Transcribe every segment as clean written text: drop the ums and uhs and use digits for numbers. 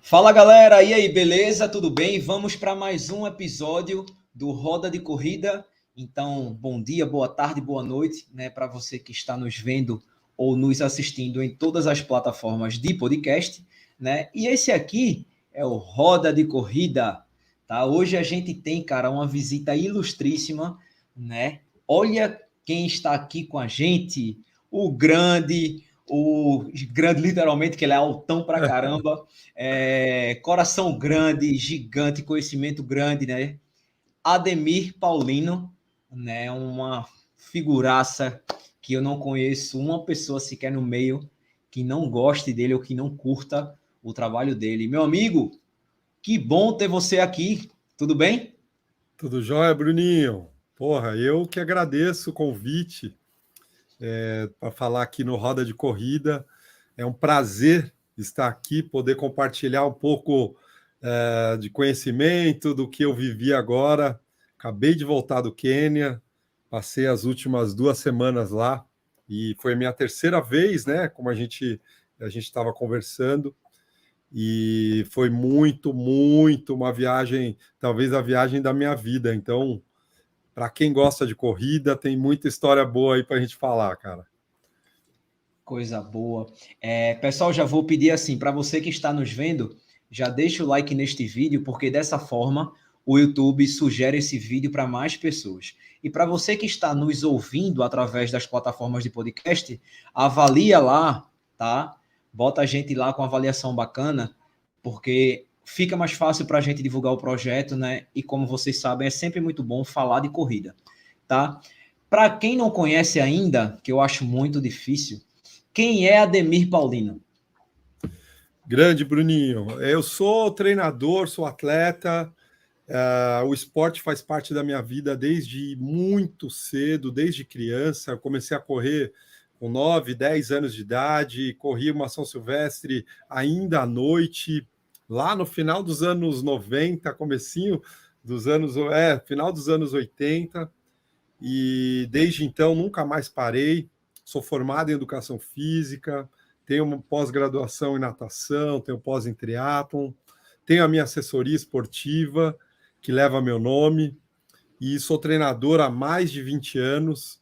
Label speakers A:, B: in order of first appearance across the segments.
A: Fala galera, e aí, beleza? Tudo bem? Vamos para mais um episódio do Roda de Corrida. Então, bom dia, boa tarde, boa noite, né, para você que está nos vendo ou nos assistindo em todas as plataformas de podcast, né? E esse aqui é o Roda de Corrida, tá? Hoje a gente tem, cara, uma visita ilustríssima, né? Olha quem está aqui com a gente, o grande literalmente, que ele é altão pra caramba. Coração grande, gigante, conhecimento grande, né? Ademir Paulino, né? Uma figuraça que eu não conheço uma pessoa sequer no meio que não goste dele ou que não curta o trabalho dele. Meu amigo, que bom ter você aqui. Tudo bem?
B: Tudo jóia, Bruninho? Porra, eu que agradeço o convite para falar aqui no Roda de Corrida. É um prazer estar aqui, poder compartilhar um pouco de conhecimento do que eu vivi agora. Acabei de voltar do Quênia, passei as últimas 2 semanas lá e foi a minha terceira vez, né? Como a gente estava conversando. E foi muito, muito uma viagem, talvez a viagem da minha vida. Então, para quem gosta de corrida, tem muita história boa aí para a gente falar, cara.
A: Coisa boa. Pessoal, já vou pedir assim, para você que está nos vendo, já deixa o like neste vídeo, porque dessa forma o YouTube sugere esse vídeo para mais pessoas. E para você que está nos ouvindo através das plataformas de podcast, avalia lá, tá? Bota a gente lá com avaliação bacana, porque fica mais fácil para a gente divulgar o projeto, né? E como vocês sabem, é sempre muito bom falar de corrida, tá? Para quem não conhece ainda, que eu acho muito difícil, quem é Ademir Paulino?
B: Grande, Bruninho. Eu sou treinador, sou atleta. O esporte faz parte da minha vida desde muito cedo, desde criança. Eu comecei a correr com 9, 10 anos de idade, corri uma São Silvestre ainda à noite, lá no final dos anos 90, comecinho dos anos, final dos anos 80. E desde então nunca mais parei. Sou formado em educação física, tenho uma pós-graduação em natação, tenho pós em triatlon, tenho a minha assessoria esportiva, que leva meu nome, e sou treinador há mais de 20 anos.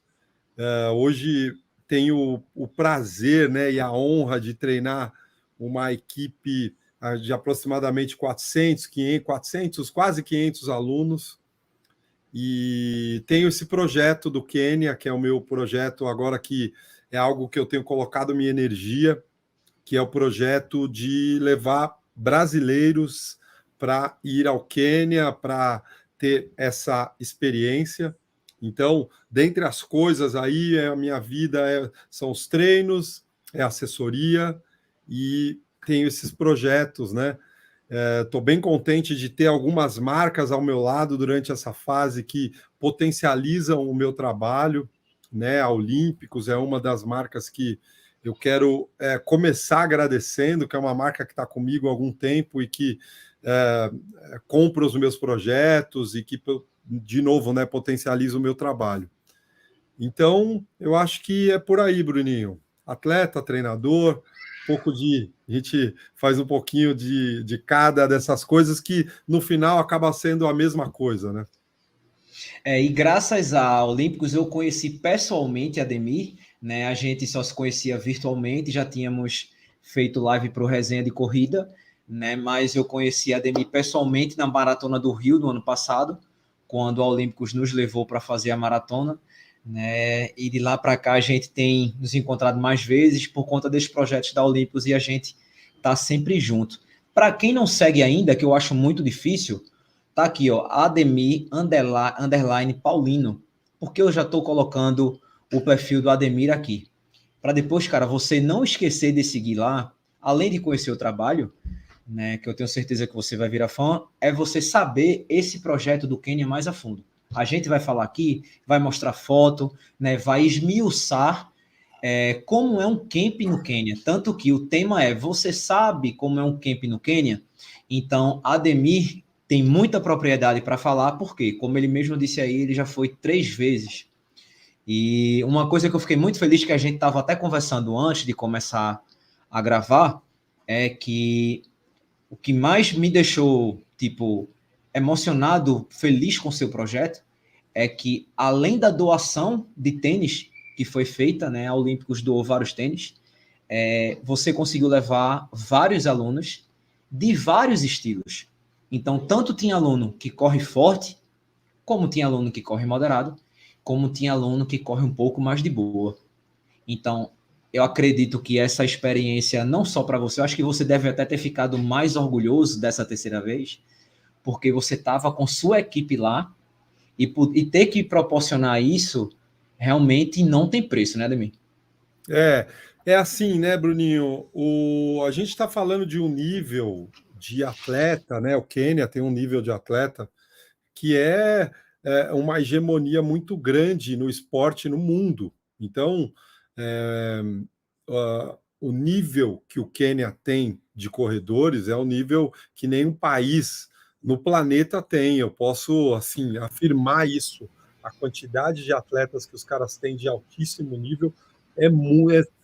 B: Hoje tenho o prazer, né, e a honra de treinar uma equipe de aproximadamente 400, 500, 400, quase 500 alunos, e tenho esse projeto do Quênia, que é o meu projeto agora, que é algo que eu tenho colocado minha energia, que é o projeto de levar brasileiros para ir ao Quênia, para ter essa experiência. Então, dentre as coisas aí, a minha vida são os treinos, é a assessoria e tenho esses projetos, né? Estou bem contente de ter algumas marcas ao meu lado durante essa fase que potencializam o meu trabalho, né? A Olímpicos é uma das marcas que eu quero começar agradecendo, que é uma marca que está comigo há algum tempo e que compra os meus projetos e que, de novo, né, potencializa o meu trabalho. Então, eu acho que é por aí, Bruninho. Atleta, treinador, a gente faz um pouquinho de cada dessas coisas que no final acaba sendo a mesma coisa, né?
A: E graças a Olímpicos eu conheci pessoalmente Ademir, né? A gente só se conhecia virtualmente, já tínhamos feito live para o Resenha de Corrida, né? Mas eu conheci Ademir pessoalmente na Maratona do Rio do ano passado, quando a Olímpicos nos levou para fazer a maratona, né? E de lá para cá a gente tem nos encontrado mais vezes por conta desses projetos da Olímpicos e a gente tá sempre junto. Para quem não segue ainda, que eu acho muito difícil, tá aqui, ó, Ademir underline Paulino, porque eu já estou colocando o perfil do Ademir aqui. Para depois, cara, você não esquecer de seguir lá, além de conhecer o trabalho, né, que eu tenho certeza que você vai virar fã, é você saber esse projeto do Quênia mais a fundo. A gente vai falar aqui, vai mostrar foto, né, vai esmiuçar como é um camp no Quênia. Tanto que o tema é: você sabe como é um camp no Quênia? Então, Ademir tem muita propriedade para falar, porque, como ele mesmo disse aí, ele já foi 3 vezes. E uma coisa que eu fiquei muito feliz, que a gente estava até conversando antes de começar a gravar, é que o que mais me deixou, tipo, emocionado, feliz com o seu projeto, é que, além da doação de tênis que foi feita, né, a Olímpicos doou vários tênis, você conseguiu levar vários alunos de vários estilos. Então, tanto tinha aluno que corre forte, como tinha aluno que corre moderado, como tinha aluno que corre um pouco mais de boa. Então, eu acredito que essa experiência, não só para você, eu acho que você deve até ter ficado mais orgulhoso dessa terceira vez, porque você estava com sua equipe lá e ter que proporcionar isso realmente não tem preço, né, Ademir?
B: É, é assim, né, Bruninho? A gente está falando de um nível de atleta, né? O Quênia tem um nível de atleta que é uma hegemonia muito grande no esporte no mundo. Então, é, o nível que o Quênia tem de corredores é um nível que nenhum país no planeta tem. Eu posso, assim, afirmar isso. A quantidade de atletas que os caras têm de altíssimo nível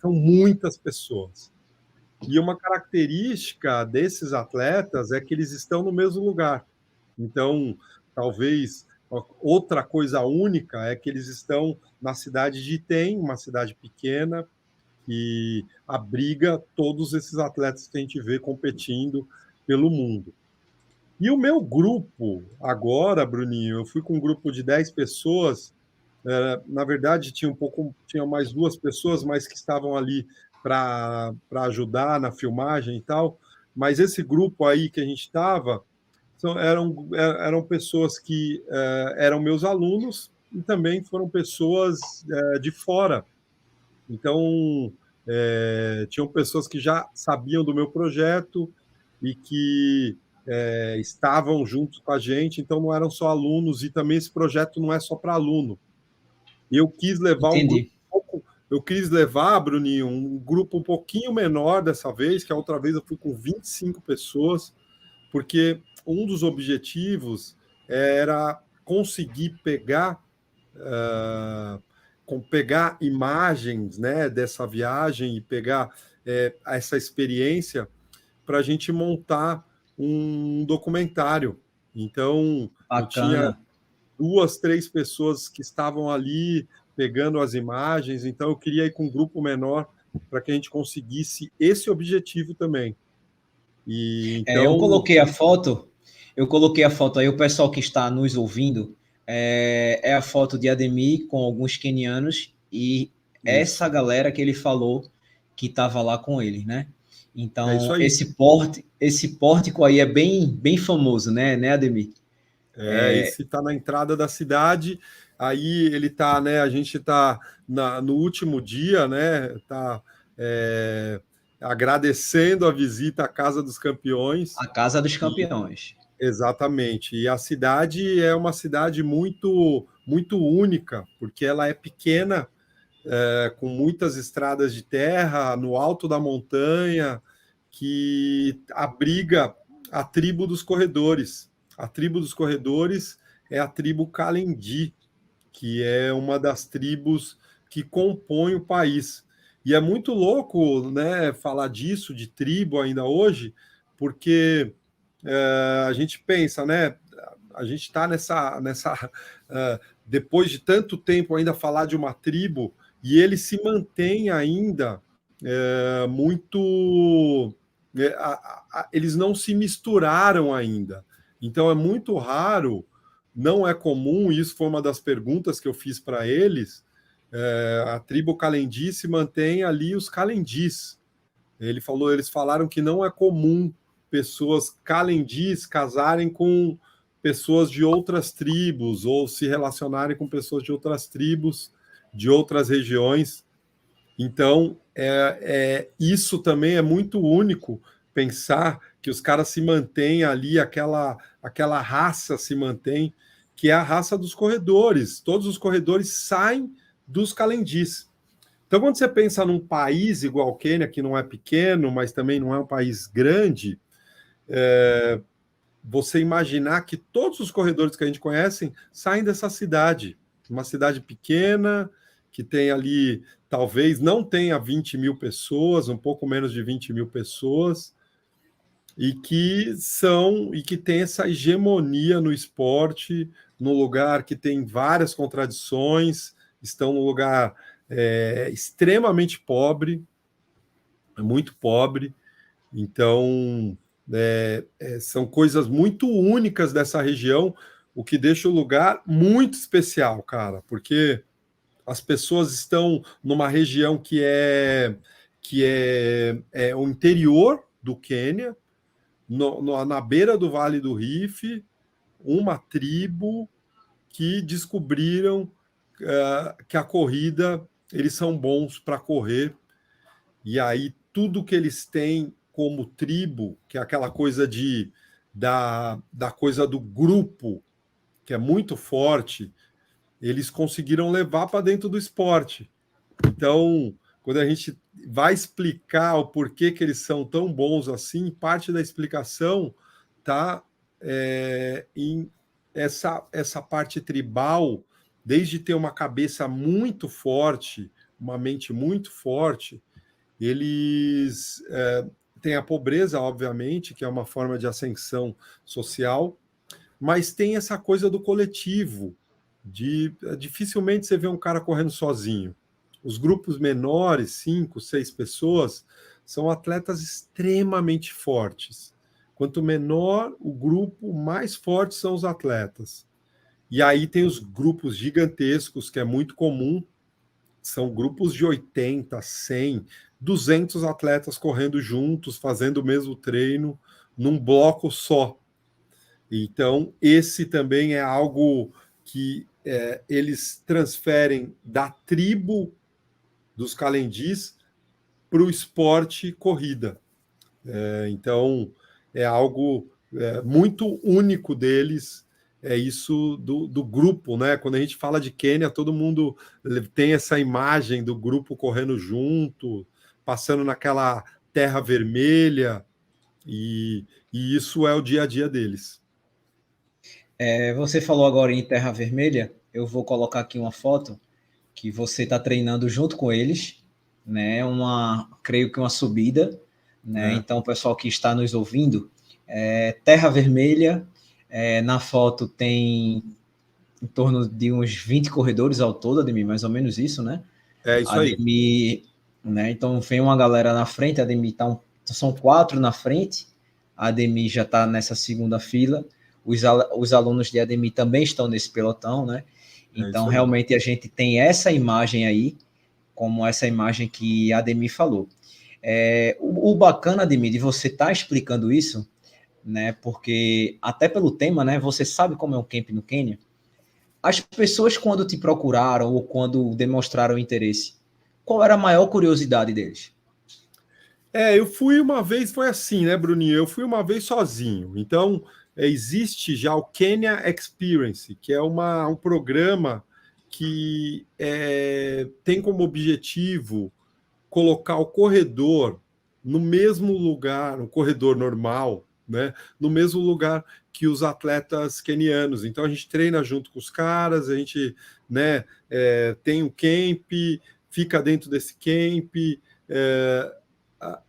B: são muitas pessoas. E uma característica desses atletas é que eles estão no mesmo lugar. Então, talvez outra coisa única é que eles estão na cidade de Item, uma cidade pequena, que abriga todos esses atletas que a gente vê competindo pelo mundo. E o meu grupo, agora, Bruninho, eu fui com um grupo de 10 pessoas. Na verdade, tinha mais duas pessoas, mas que estavam ali para ajudar na filmagem e tal. Mas esse grupo aí que a gente estava eram pessoas que eram meus alunos e também foram pessoas de fora. Então, tinham pessoas que já sabiam do meu projeto e que estavam junto com a gente, então não eram só alunos, e também esse projeto não é só para aluno. Eu quis levar um grupo
A: Entendi.
B: eu quis levar, Bruninho, um grupo um pouquinho menor dessa vez, que a outra vez eu fui com 25 pessoas, porque um dos objetivos era conseguir pegar imagens, né, dessa viagem e pegar essa experiência para a gente montar um documentário. Então, eu tinha
A: Bacana.
B: duas, três pessoas que estavam ali pegando as imagens, então eu queria ir com um grupo menor para que a gente conseguisse esse objetivo também. E
A: É, eu
B: então,
A: coloquei a foto, eu coloquei a foto aí, o pessoal que está nos ouvindo, é a foto de Ademir com alguns quenianos e
B: isso,
A: essa galera que ele falou que estava lá com ele, né?
B: é isso
A: Então,
B: aí.
A: esse pórtico aí é bem famoso, né, Ademir?
B: Esse está na entrada da cidade. Aí ele está, né? A gente está no último dia, né? Está agradecendo a visita à Casa dos Campeões.
A: A Casa dos
B: E,
A: Campeões.
B: exatamente. E a cidade é uma cidade muito, muito única, porque ela é pequena, com muitas estradas de terra, no alto da montanha, que abriga a tribo dos corredores. A tribo dos corredores é a tribo Kalendi, que é uma das tribos que compõem o país. E é muito louco, né, falar disso, de tribo ainda hoje, porque a gente pensa, né, a gente está depois de tanto tempo ainda falar de uma tribo, e ele se mantém ainda muito. Eles não se misturaram ainda. Então é muito raro, não é comum, e isso foi uma das perguntas que eu fiz para eles. A tribo Kalendi se mantém ali os Kalendis. Eles falaram que não é comum pessoas Kalendis casarem com pessoas de outras tribos ou se relacionarem com pessoas de outras tribos, de outras regiões. Então, isso também é muito único, pensar que os caras se mantêm ali, aquela raça se mantém, que é a raça dos corredores. Todos os corredores saem dos calendis. Então, quando você pensa num país igual o Quênia, que não é pequeno, mas também não é um país grande, você imaginar que todos os corredores que a gente conhece saem dessa cidade, uma cidade pequena, que tem ali, talvez não tenha 20 mil pessoas, um pouco menos de 20 mil pessoas, e que tem essa hegemonia no esporte, num lugar que tem várias contradições, estão num lugar extremamente pobre, muito pobre. Então, são coisas muito únicas dessa região, o que deixa o lugar muito especial, cara, porque as pessoas estão numa região que é o interior do Quênia, na beira do Vale do Rift, uma tribo que descobriram que a corrida, eles são bons para correr, e aí tudo que eles têm como tribo, que é aquela coisa da coisa do grupo, que é muito forte, eles conseguiram levar para dentro do esporte. Então, quando a gente vai explicar o porquê que eles são tão bons assim, parte da explicação está em essa parte tribal, desde ter uma cabeça muito forte, uma mente muito forte, eles têm a pobreza, obviamente, que é uma forma de ascensão social, mas tem essa coisa do coletivo, dificilmente você vê um cara correndo sozinho. Os grupos menores, 5, 6 pessoas, são atletas extremamente fortes. Quanto menor o grupo, mais fortes são os atletas. E aí tem os grupos gigantescos, que é muito comum, são grupos de 80, 100, 200 atletas correndo juntos, fazendo o mesmo treino, num bloco só. Então, esse também é algo que eles transferem da tribo dos calendis para o esporte corrida. Então, é algo muito único deles, é isso do grupo, né? Quando a gente fala de Quênia, todo mundo tem essa imagem do grupo correndo junto, passando naquela terra vermelha, e isso é o dia a dia deles.
A: Você falou agora em Terra Vermelha, eu vou colocar aqui uma foto que você está treinando junto com eles, né? Creio que uma subida, né? Então, o pessoal que está nos ouvindo, Terra Vermelha, na foto tem em torno de uns 20 corredores ao todo, Ademir, mais ou menos isso, né?
B: É isso aí.
A: Ademir, né? Então, vem uma galera na frente, Ademir são 4 na frente, Ademir já está nessa segunda fila, os alunos de Ademir também estão nesse pelotão, né? Então, realmente, a gente tem essa imagem aí, como essa imagem que a Ademir falou. O bacana, Ademir, de você estar explicando isso, né? Porque, até pelo tema, né? Você sabe como é um camp no Quênia? As pessoas, quando te procuraram ou quando demonstraram interesse, qual era a maior curiosidade deles?
B: Eu fui uma vez, foi assim, né, Bruninho? Eu fui uma vez sozinho. Então, existe já o Kenya Experience, que é um programa que tem como objetivo colocar o corredor no mesmo lugar, um corredor normal, né, no mesmo lugar que os atletas quenianos. Então, a gente treina junto com os caras, a gente, né, tem o camp, fica dentro desse camp,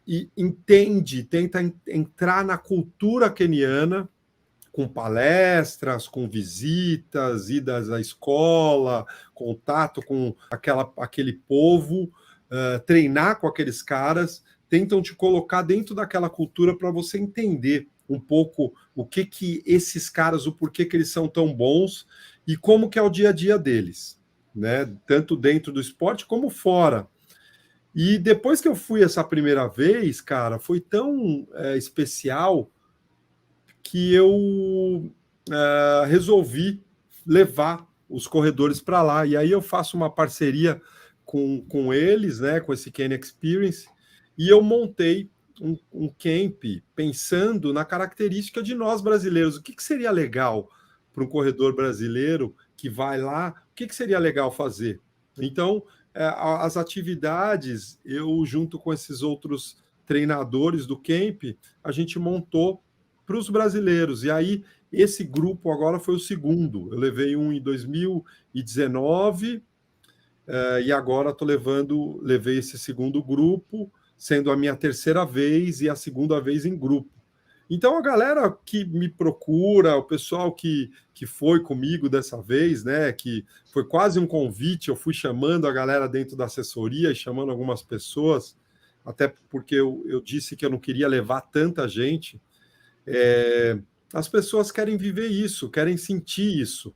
B: e tenta entrar na cultura queniana, com palestras, com visitas, idas à escola, contato com aquele povo, treinar com aqueles caras, tentam te colocar dentro daquela cultura para você entender um pouco o que esses caras, o porquê que eles são tão bons e como que é o dia a dia deles, né? Tanto dentro do esporte como fora. E depois que eu fui essa primeira vez, cara, foi tão especial que eu resolvi levar os corredores para lá. E aí eu faço uma parceria com eles, né, com esse Kenya Experience, e eu montei um camp pensando na característica de nós brasileiros. O que seria legal para um corredor brasileiro que vai lá? O que seria legal fazer? Então, as atividades, eu junto com esses outros treinadores do camp, a gente montou para os brasileiros. E aí, esse grupo agora foi o segundo. Eu levei um em 2019 e agora levei esse segundo grupo, sendo a minha terceira vez e a segunda vez em grupo. Então, a galera que me procura, o pessoal que foi comigo dessa vez, né, que foi quase um convite, eu fui chamando a galera dentro da assessoria e chamando algumas pessoas, até porque eu disse que eu não queria levar tanta gente. As pessoas querem viver isso, querem sentir isso.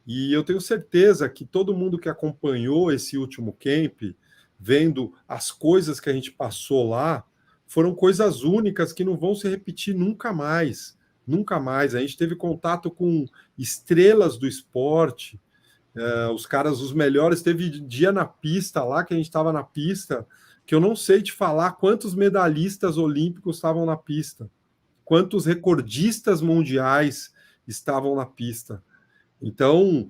B: E eu tenho certeza que todo mundo que acompanhou esse último camp, vendo as coisas que a gente passou lá, foram coisas únicas que não vão se repetir nunca mais. Nunca mais. A gente teve contato com estrelas do esporte, os caras, os melhores. Teve dia na pista lá, que a gente estava na pista, que eu não sei te falar quantos medalhistas olímpicos estavam na pista, quantos recordistas mundiais estavam na pista. Então,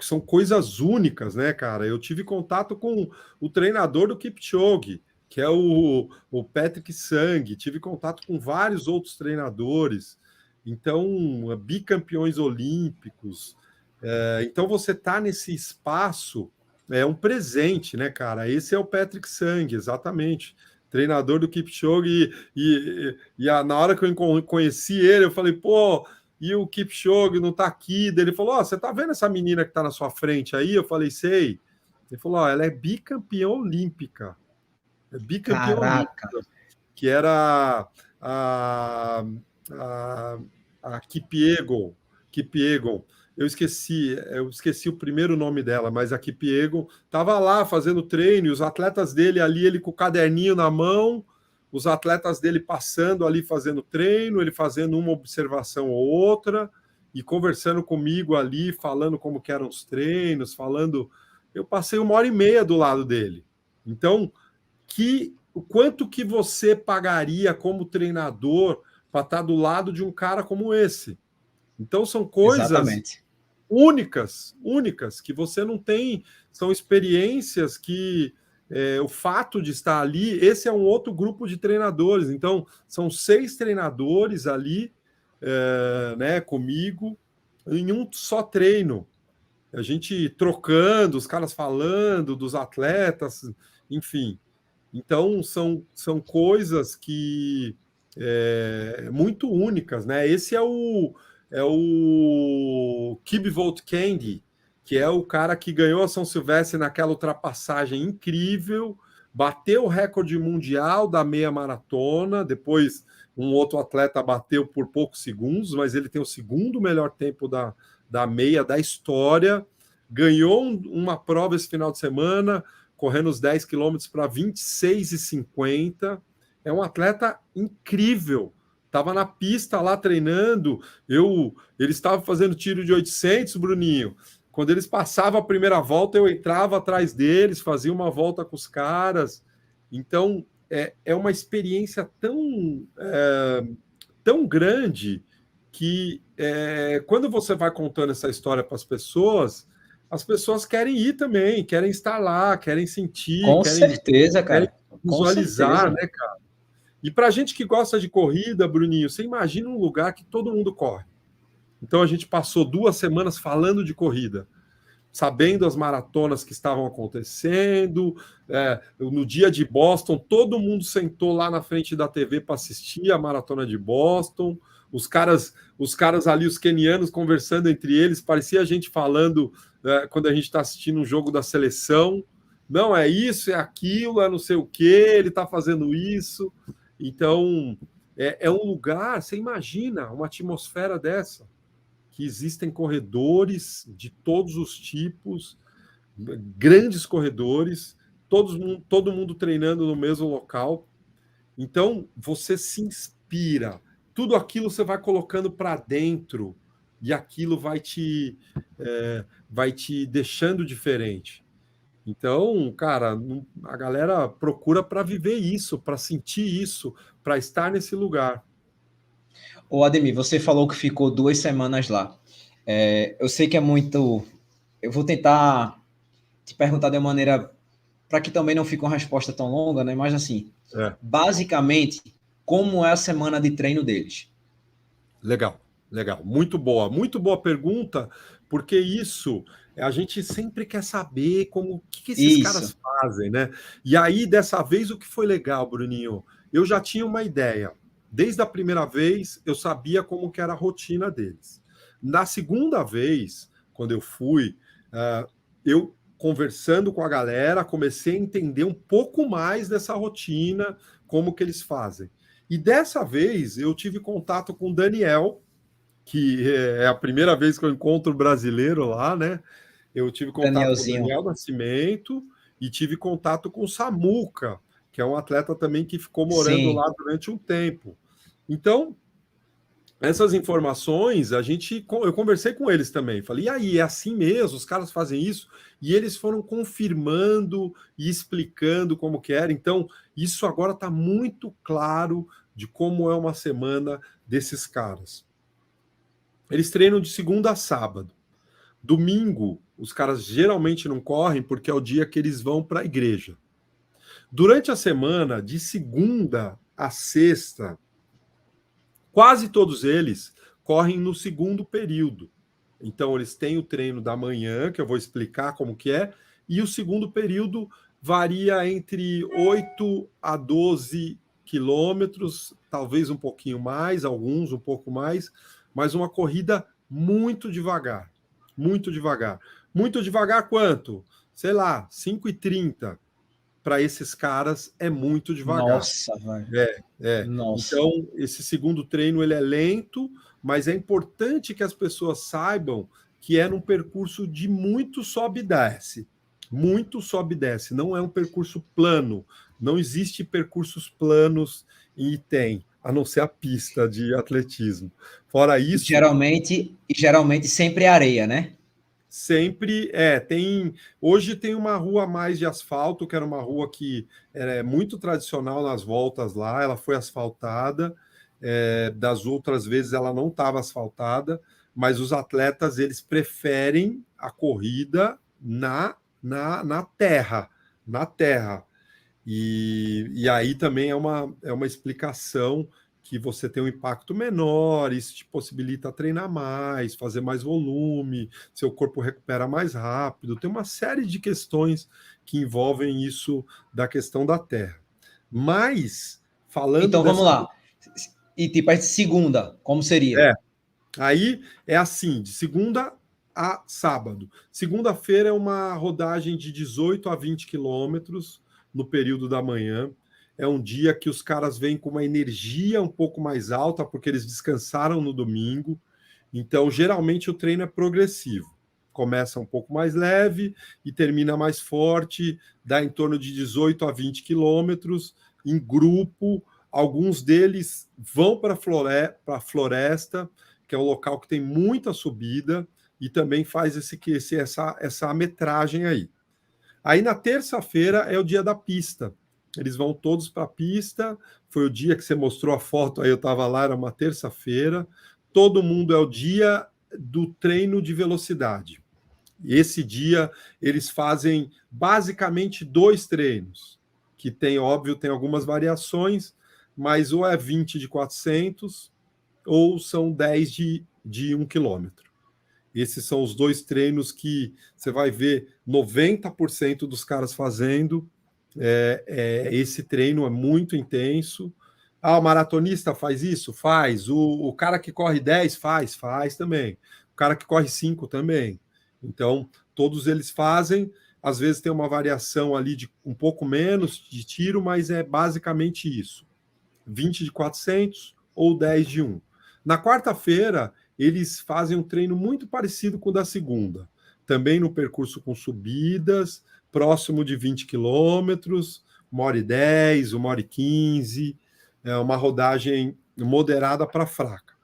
B: são coisas únicas, né, cara? Eu tive contato com o treinador do Kipchoge, que é o Patrick Sang, tive contato com vários outros treinadores, então, bicampeões olímpicos. Então, você está nesse espaço, é um presente, né, cara? Esse é o Patrick Sang, exatamente. Treinador do Kipchoge, na hora que eu conheci ele, eu falei, pô, e o Kipchoge não tá aqui. Daí ele falou: Ó, você tá vendo essa menina que tá na sua frente aí? Eu falei: sei. Ele falou: Ó, ela é bicampeã olímpica. É bicampeã
A: Caraca.
B: olímpica. Que era a, a Kipiegon. Kipiegon. Eu esqueci o primeiro nome dela, mas a Kipiegon estava lá fazendo treino, e os atletas dele ali, ele com o caderninho na mão, os atletas dele passando ali fazendo treino, ele fazendo uma observação ou outra e conversando comigo ali, falando como que eram os treinos, falando. Eu passei 1h30 do lado dele. Então, o quanto que você pagaria como treinador para estar do lado de um cara como esse? Então, são coisas
A: Exatamente.
B: únicas que você não tem, são experiências que o fato de estar ali, esse é um outro grupo de treinadores. Então, são 6 treinadores ali, né, comigo, em um só treino. A gente trocando, os caras falando dos atletas, enfim. Então, são coisas que muito únicas, né? Esse é o Kibvolt Kendi, que é o cara que ganhou a São Silvestre naquela ultrapassagem incrível, bateu o recorde mundial da meia maratona, depois um outro atleta bateu por poucos segundos, mas ele tem o segundo melhor tempo da meia da história, ganhou uma prova esse final de semana, correndo os 10 quilômetros para 26,50. É um atleta incrível. Estava na pista lá treinando. Ele estava fazendo tiro de 800, Bruninho. Quando eles passavam a primeira volta, eu entrava atrás deles, fazia uma volta com os caras. Então, é uma experiência tão grande que quando você vai contando essa história para as pessoas querem ir também, querem estar lá, querem sentir,
A: Com certeza,
B: querem
A: cara. Com
B: visualizar,
A: certeza.
B: né, cara? E para a gente que gosta de corrida, Bruninho, você imagina um lugar que todo mundo corre. Então a gente passou 2 semanas falando de corrida, sabendo as maratonas que estavam acontecendo. No dia de Boston, todo mundo sentou lá na frente da TV para assistir a maratona de Boston. Os caras ali, os quenianos, conversando entre eles, parecia a gente falando quando a gente está assistindo um jogo da seleção. Não, é isso, é aquilo, é não sei o que, ele está fazendo isso. Então, é um lugar, você imagina uma atmosfera dessa, que existem corredores de todos os tipos, grandes corredores, todo mundo treinando no mesmo local. Então, você se inspira, tudo aquilo você vai colocando para dentro e aquilo vai te deixando diferente. Então, cara, a galera procura para viver isso, para sentir isso, para estar nesse lugar.
A: Ô, Ademir, você falou que ficou 2 semanas lá. Eu sei que é muito. Eu vou tentar te perguntar de uma maneira para que também não fique uma resposta tão longa, né? Mas assim, basicamente, como é a semana de treino deles?
B: Legal. Muito boa pergunta, porque isso a gente sempre quer saber o que esses caras fazem, né? E aí, dessa vez, o que foi legal, Bruninho? Eu já tinha uma ideia. Desde a primeira vez, eu sabia como que era a rotina deles. Na segunda vez, quando eu fui, eu conversando com a galera, comecei a entender um pouco mais dessa rotina, como que eles fazem. E dessa vez, eu tive contato com o Daniel, que é a primeira vez que eu encontro brasileiro lá, né? Eu tive contato com o
A: Danielzinho.
B: Daniel Nascimento e tive contato com o Samuca, que é um atleta também que ficou morando
A: Sim.
B: lá durante um tempo. Então, essas informações, eu conversei com eles também. Falei, e aí, é assim mesmo? Os caras fazem isso? E eles foram confirmando e explicando como que era. Então, isso agora está muito claro de como é uma semana desses caras. Eles treinam de segunda a sábado. Domingo, os caras geralmente não correm porque é o dia que eles vão para a igreja. Durante a semana, de segunda a sexta, quase todos eles correm no segundo período. Então, eles têm o treino da manhã, que eu vou explicar como que é, e o segundo período varia entre 8 a 12 quilômetros, talvez um pouquinho mais, alguns um pouco mais, mas uma corrida muito devagar. Muito devagar. Muito devagar quanto? Sei lá, 5:30. Para esses caras é muito devagar.
A: Nossa, velho.
B: É.
A: Nossa.
B: Então, esse segundo treino ele é lento, mas é importante que as pessoas saibam que é num percurso de muito sobe e desce. Muito sobe e desce. Não é um percurso plano. Não existe percursos planos e tem, a não ser a pista de atletismo. Fora isso,
A: E geralmente sempre é areia, né?
B: sempre hoje tem uma rua mais de asfalto, que era uma rua que é muito tradicional nas voltas lá, ela foi asfaltada, das outras vezes ela não estava asfaltada, mas os atletas eles preferem a corrida na terra, na terra. E aí também é uma explicação que você tem um impacto menor, isso te possibilita treinar mais, fazer mais volume, seu corpo recupera mais rápido. Tem uma série de questões que envolvem isso da questão da terra. Mas, falando
A: Então vamos
B: dessa.
A: lá. E tipo, a segunda, como seria?
B: É, aí é assim, de segunda a sábado. Segunda-feira é uma rodagem de 18 a 20 quilômetros no período da manhã. É um dia que os caras vêm com uma energia um pouco mais alta, porque eles descansaram no domingo. Então, geralmente, o treino é progressivo. Começa um pouco mais leve e termina mais forte, dá em torno de 18 a 20 quilômetros, em grupo. Alguns deles vão para a floresta, que é um local que tem muita subida, e também faz essa metragem aí. Aí na terça-feira é o dia da pista. Eles vão todos para a pista. Foi o dia que você mostrou a foto, aí eu estava lá, era uma terça-feira. Todo mundo é o dia do treino de velocidade. Esse dia eles fazem basicamente 2 treinos, que tem, óbvio, tem algumas variações, mas ou é 20 de 400 ou são 10 de 1 quilômetro. Esses são os 2 treinos que você vai ver 90% dos caras fazendo. Esse treino é muito intenso. Ah, o maratonista faz isso? Faz. O cara que corre 10 faz também. O cara que corre 5 também. Então, todos eles fazem. Às vezes tem uma variação ali de um pouco menos de tiro, mas é basicamente isso. 20 de 400 ou 10 de 1. Na quarta-feira, eles fazem um treino muito parecido com o da segunda. Também no percurso com subidas, próximo de 20 quilômetros, 1h10, 1h15, uma rodagem moderada para fraca.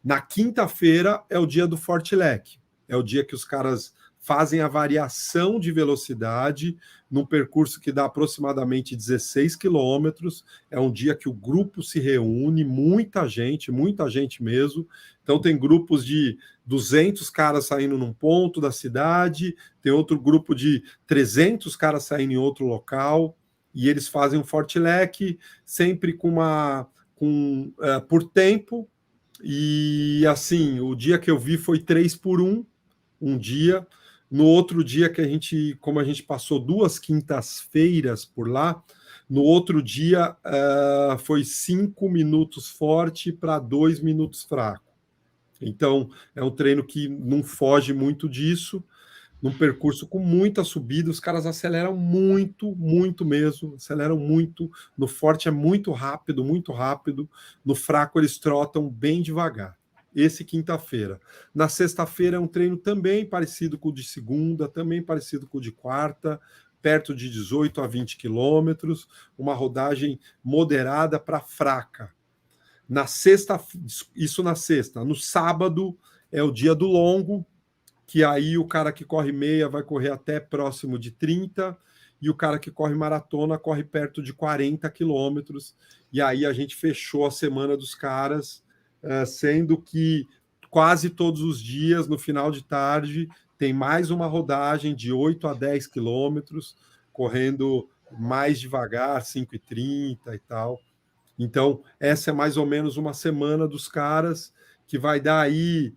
B: Na quinta-feira é o dia do Fortilec, é o dia que os caras fazem a variação de velocidade num percurso que dá aproximadamente 16 quilômetros. É um dia que o grupo se reúne, muita gente mesmo. Então, tem grupos de 200 caras saindo num ponto da cidade, tem outro grupo de 300 caras saindo em outro local, e eles fazem um Fortilec sempre por tempo. E assim, o dia que eu vi foi 3x1, um dia. No outro dia como a gente passou 2 quintas-feiras por lá, No outro dia, foi 5 minutos forte para 2 minutos fraco. Então, é um treino que não foge muito disso, num percurso com muita subida, os caras aceleram muito, muito mesmo, aceleram muito. No forte é muito rápido, no fraco eles trotam bem devagar. Esse quinta-feira. Na sexta-feira é um treino também parecido com o de segunda, também parecido com o de quarta, perto de 18 a 20 quilômetros, uma rodagem moderada para fraca. Na sexta, isso na sexta. No sábado é o dia do longo, que aí o cara que corre meia vai correr até próximo de 30, e o cara que corre maratona corre perto de 40 quilômetros. E aí a gente fechou a semana dos caras, sendo que quase todos os dias, no final de tarde, tem mais uma rodagem de 8 a 10 quilômetros, correndo mais devagar, 5,30 e tal. Então, essa é mais ou menos uma semana dos caras, que vai dar aí,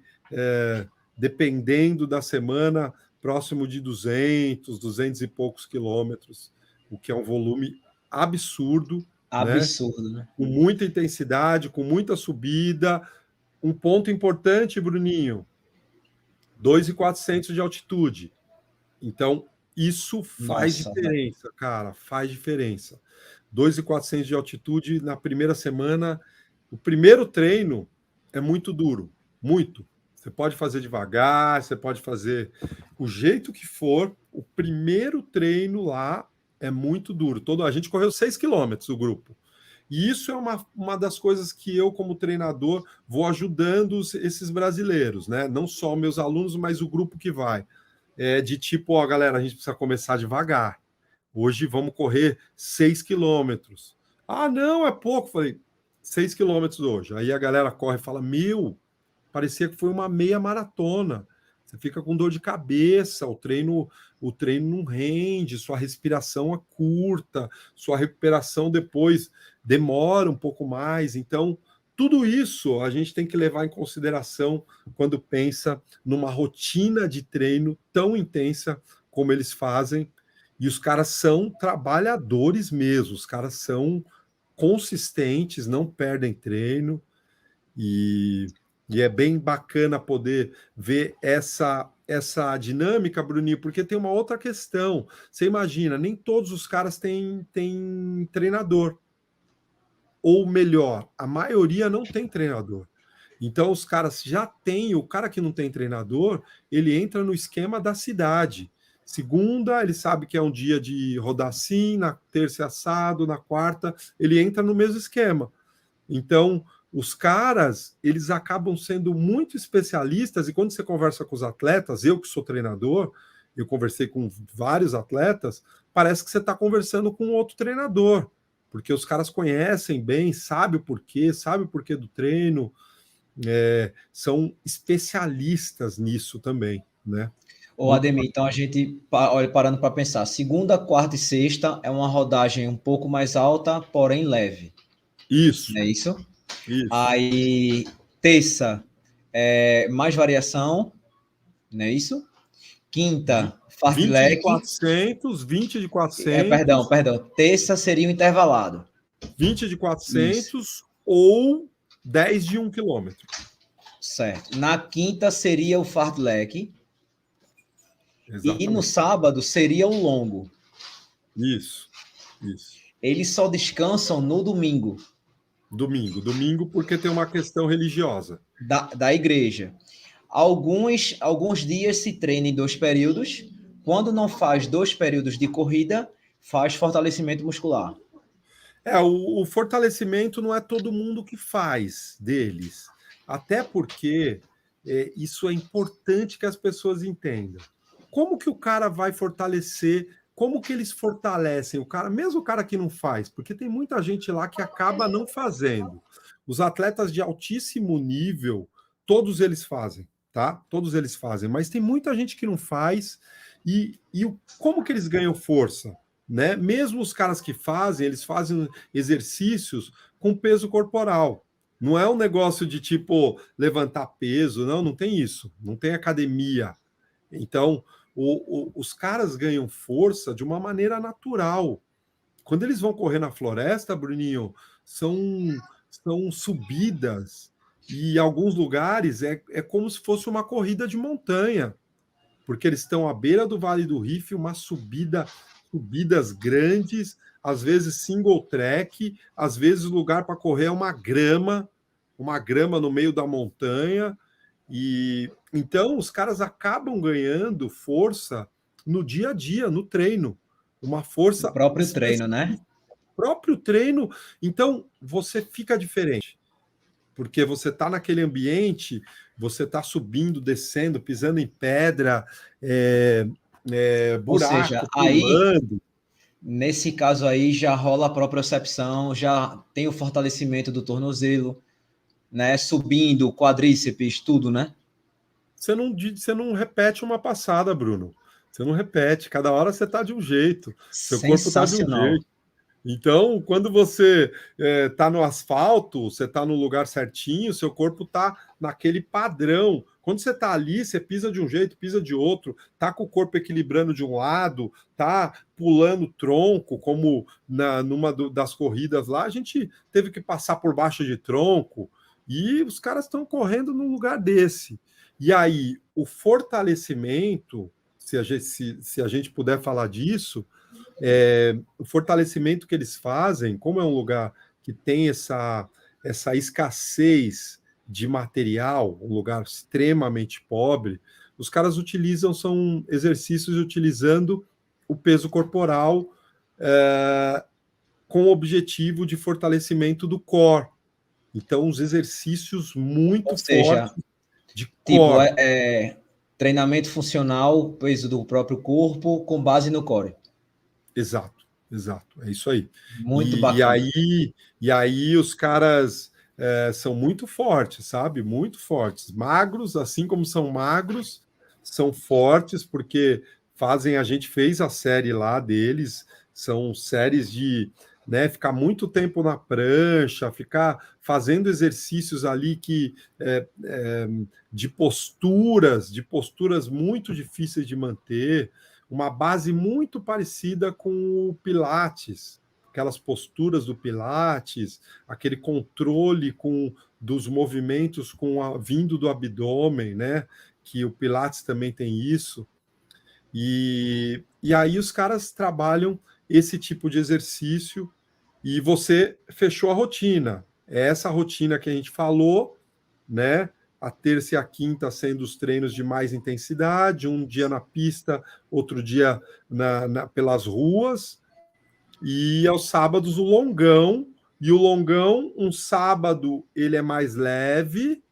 B: dependendo da semana, próximo de 200 e poucos quilômetros, o que é um volume absurdo, né?
A: Absurdo, né?
B: Com muita intensidade, com muita subida. Um ponto importante, Bruninho, 2.400 de altitude. Então, isso faz
A: Nossa, velho.
B: diferença, cara, faz diferença. 2.400 de altitude na primeira semana. O primeiro treino é muito duro, muito. Você pode fazer devagar, você pode fazer o jeito que for. O primeiro treino lá é muito duro. A gente correu 6 quilômetros, o grupo. E isso é uma das coisas que eu, como treinador, vou ajudando esses brasileiros, né? Não só meus alunos, mas o grupo que vai. De tipo, ó, galera, a gente precisa começar devagar. Hoje vamos correr 6 quilômetros. Ah, não, é pouco. Falei, 6 quilômetros hoje. Aí a galera corre e fala, parecia que foi uma meia maratona. Você fica com dor de cabeça, o treino não rende, sua respiração é curta, sua recuperação depois demora um pouco mais. Então, tudo isso a gente tem que levar em consideração quando pensa numa rotina de treino tão intensa como eles fazem. E os caras são trabalhadores mesmo, os caras são consistentes, não perdem treino. E é bem bacana poder ver essa dinâmica, Bruninho, porque tem uma outra questão. Você imagina, nem todos os caras têm treinador. Ou melhor, a maioria não tem treinador. Então, os caras já têm, o cara que não tem treinador, ele entra no esquema da cidade. Segunda, ele sabe que é um dia de rodar assim, na terça é assado, na quarta, ele entra no mesmo esquema. Então, os caras, eles acabam sendo muito especialistas, e quando você conversa com os atletas, eu que sou treinador, eu conversei com vários atletas, parece que você está conversando com outro treinador, porque os caras conhecem bem, sabem o porquê do treino, são especialistas nisso também, né?
A: Ô, Ademir, então a gente, olha, parando para pensar, segunda, quarta e sexta é uma rodagem um pouco mais alta, porém leve.
B: Isso,
A: Não é isso?
B: isso.
A: Aí, terça, mais variação, não é isso? Quinta,
B: 20 de
A: fartlek.
B: 400, 20 de 400.
A: Perdão. Terça seria o intervalado.
B: 20 de
A: Isso.
B: 400 ou 10 de 1 quilômetro.
A: Certo. Na quinta seria o fartlek.
B: Exatamente.
A: E no sábado seria o longo.
B: Isso.
A: Eles só descansam no domingo.
B: Domingo porque tem uma questão religiosa.
A: Da igreja. Alguns dias se treina em 2 períodos. Quando não faz 2 períodos de corrida, faz fortalecimento muscular.
B: O fortalecimento não é todo mundo que faz deles. Até porque isso é importante que as pessoas entendam. Como que o cara vai fortalecer? Como que eles fortalecem o cara, mesmo o cara que não faz? Porque tem muita gente lá que acaba não fazendo. Os atletas de altíssimo nível, todos eles fazem, tá? Todos eles fazem, mas tem muita gente que não faz. Como que eles ganham força? Né? Mesmo os caras que fazem, eles fazem exercícios com peso corporal. Não é um negócio de tipo levantar peso, não tem isso. Não tem academia. Então, os caras ganham força de uma maneira natural, Quando eles vão correr na floresta, Bruninho, são subidas, e em alguns lugares é como se fosse uma corrida de montanha, porque eles estão à beira do Vale do Rift, subidas grandes, às vezes single track, às vezes o lugar para correr é uma grama no meio da montanha, e então os caras acabam ganhando força no dia a dia, no treino, uma
A: O
B: força
A: próprio treino,
B: específica,
A: né?
B: próprio treino, então você fica diferente, porque você está naquele ambiente, você está subindo, descendo, pisando em pedra,
A: Ou seja,
B: buraco,
A: aí,
B: pulando.
A: nesse caso aí, já rola a propriocepção, já tem o fortalecimento do tornozelo, né? Subindo, quadríceps, tudo, né?
B: Você não repete uma passada, Bruno. Você não repete. Cada hora você está de um jeito. Seu corpo está de um
A: Sensacional.
B: jeito. Então, quando você está no asfalto, você está no lugar certinho, seu corpo está naquele padrão. Quando você está ali, você pisa de um jeito, pisa de outro, tá com o corpo equilibrando de um lado, tá pulando tronco, como das corridas lá, a gente teve que passar por baixo de tronco, e os caras estão correndo num lugar desse. E aí, o fortalecimento, se a gente puder falar disso, o fortalecimento que eles fazem, como é um lugar que tem essa escassez de material, um lugar extremamente pobre, os caras são exercícios utilizando o peso corporal com o objetivo de fortalecimento do core. Então, os exercícios
A: Ou
B: muito
A: seja,
B: fortes de
A: tipo,
B: core.
A: treinamento funcional, peso do próprio corpo, com base no core.
B: Exato, exato, é isso aí.
A: Muito
B: E, e
A: bacana.
B: aí, e aí os caras são muito fortes, sabe? Muito fortes. Magros, assim como são magros, são fortes, porque a gente fez a série lá deles, são séries de, né, ficar muito tempo na prancha, ficar fazendo exercícios ali de posturas muito difíceis de manter, uma base muito parecida com o Pilates, aquelas posturas do Pilates, aquele controle dos movimentos vindo do abdômen, né? Que o Pilates também tem isso. E aí os caras trabalham esse tipo de exercício e você fechou a rotina. É essa rotina que a gente falou, né? A terça e a quinta sendo os treinos de mais intensidade, um dia na pista, outro dia pelas ruas, e aos sábados o longão, e o longão, um sábado ele é mais leve,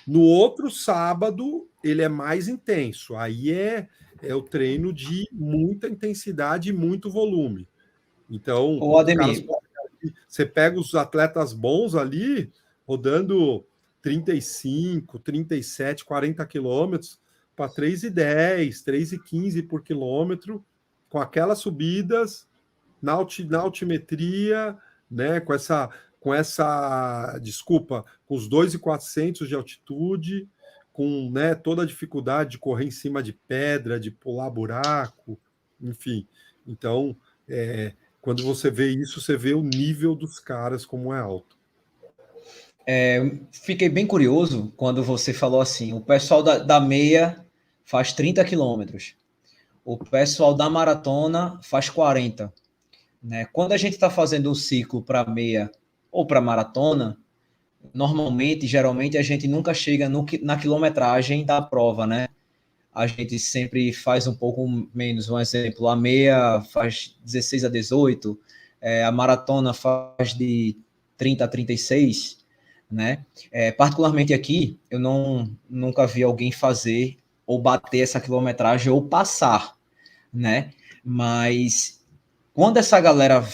B: no outro sábado ele é mais intenso. Aí é o treino de muita intensidade e muito volume. Então,
A: Ô,
B: os caras,
A: Ademir,
B: você pega os atletas bons ali, rodando 35, 37, 40 quilômetros para 3,10, 3,15 por quilômetro, com aquelas subidas na altimetria, né, desculpa, com os 2.400 de altitude, com, né, toda a dificuldade de correr em cima de pedra, de pular buraco, enfim. Então, quando você vê isso, você vê o nível dos caras como é alto.
A: fiquei bem curioso quando você falou assim: o pessoal da meia faz 30 quilômetros, o pessoal da maratona faz 40. Né? Quando a gente está fazendo um ciclo para meia ou para maratona, normalmente, geralmente, a gente nunca chega na quilometragem da prova, né? A gente sempre faz um pouco menos. Um exemplo, a meia faz 16 a 18, a maratona faz de 30 a 36, né? Particularmente aqui, eu nunca vi alguém fazer ou bater essa quilometragem ou passar, né? Mas quando essa galera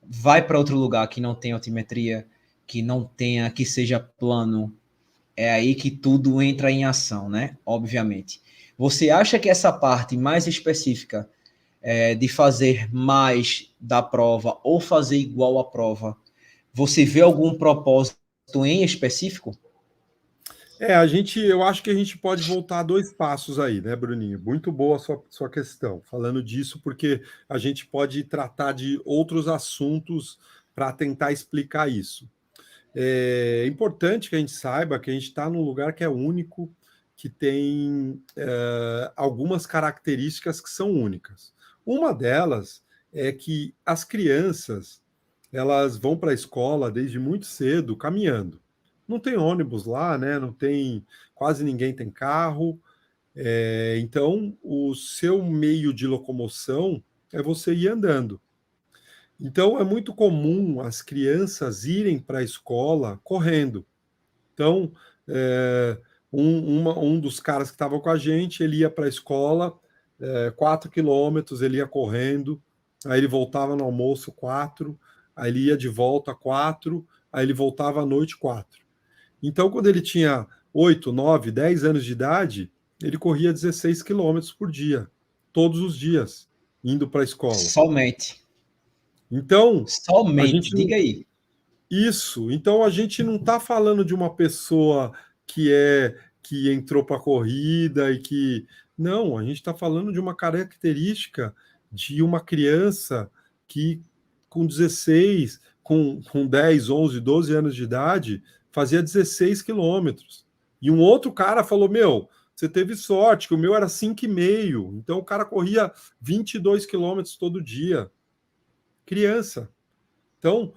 A: vai para outro lugar que não tem altimetria, que não tenha, que seja plano, é aí que tudo entra em ação, né? Obviamente. Você acha que essa parte mais específica de fazer mais da prova ou fazer igual à prova, você vê algum propósito em específico?
B: Eu acho que a gente pode voltar 2 passos aí, né, Bruninho? Muito boa a sua questão, falando disso, porque a gente pode tratar de outros assuntos para tentar explicar isso. É importante que a gente saiba que a gente está num lugar que é único, que tem algumas características que são únicas. Uma delas é que as crianças elas vão para a escola desde muito cedo caminhando. Não tem ônibus lá, né? Não tem, quase ninguém tem carro. Então o seu meio de locomoção é você ir andando. Então é muito comum as crianças irem para a escola correndo. Então, um dos caras que estava com a gente, ele ia para a escola, 4 quilômetros, ele ia correndo, aí ele voltava no almoço 4, aí ele ia de volta 4, aí ele voltava à noite 4. Então, quando ele tinha 8, 9, 10 anos de idade, ele corria 16 quilômetros por dia, todos os dias, indo para a escola.
A: Somente.
B: Então, a
A: Somente,
B: gente não
A: diga aí.
B: Isso. Então a gente não está falando de uma pessoa que entrou para a corrida e que não, a gente está falando de uma característica de uma criança que com 16, com 10, 11, 12 anos de idade, fazia 16 quilômetros. E um outro cara falou: Meu, você teve sorte, que o meu era 5,5. Então o cara corria 22 quilômetros todo dia. Criança. Então,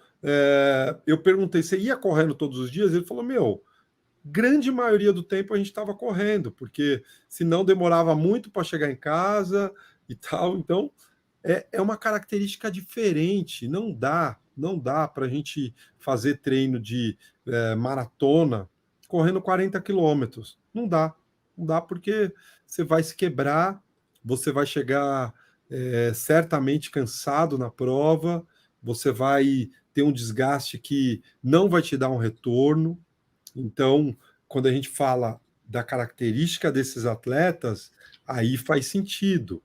B: eu perguntei, você ia correndo todos os dias? Ele falou, meu, grande maioria do tempo a gente estava correndo, porque senão demorava muito para chegar em casa e tal. Então, é uma característica diferente. Não dá para a gente fazer treino de maratona correndo 40 quilômetros. Não dá porque você vai se quebrar, você vai chegar certamente cansado na prova, você vai ter um desgaste que não vai te dar um retorno. Então, quando a gente fala da característica desses atletas, aí faz sentido,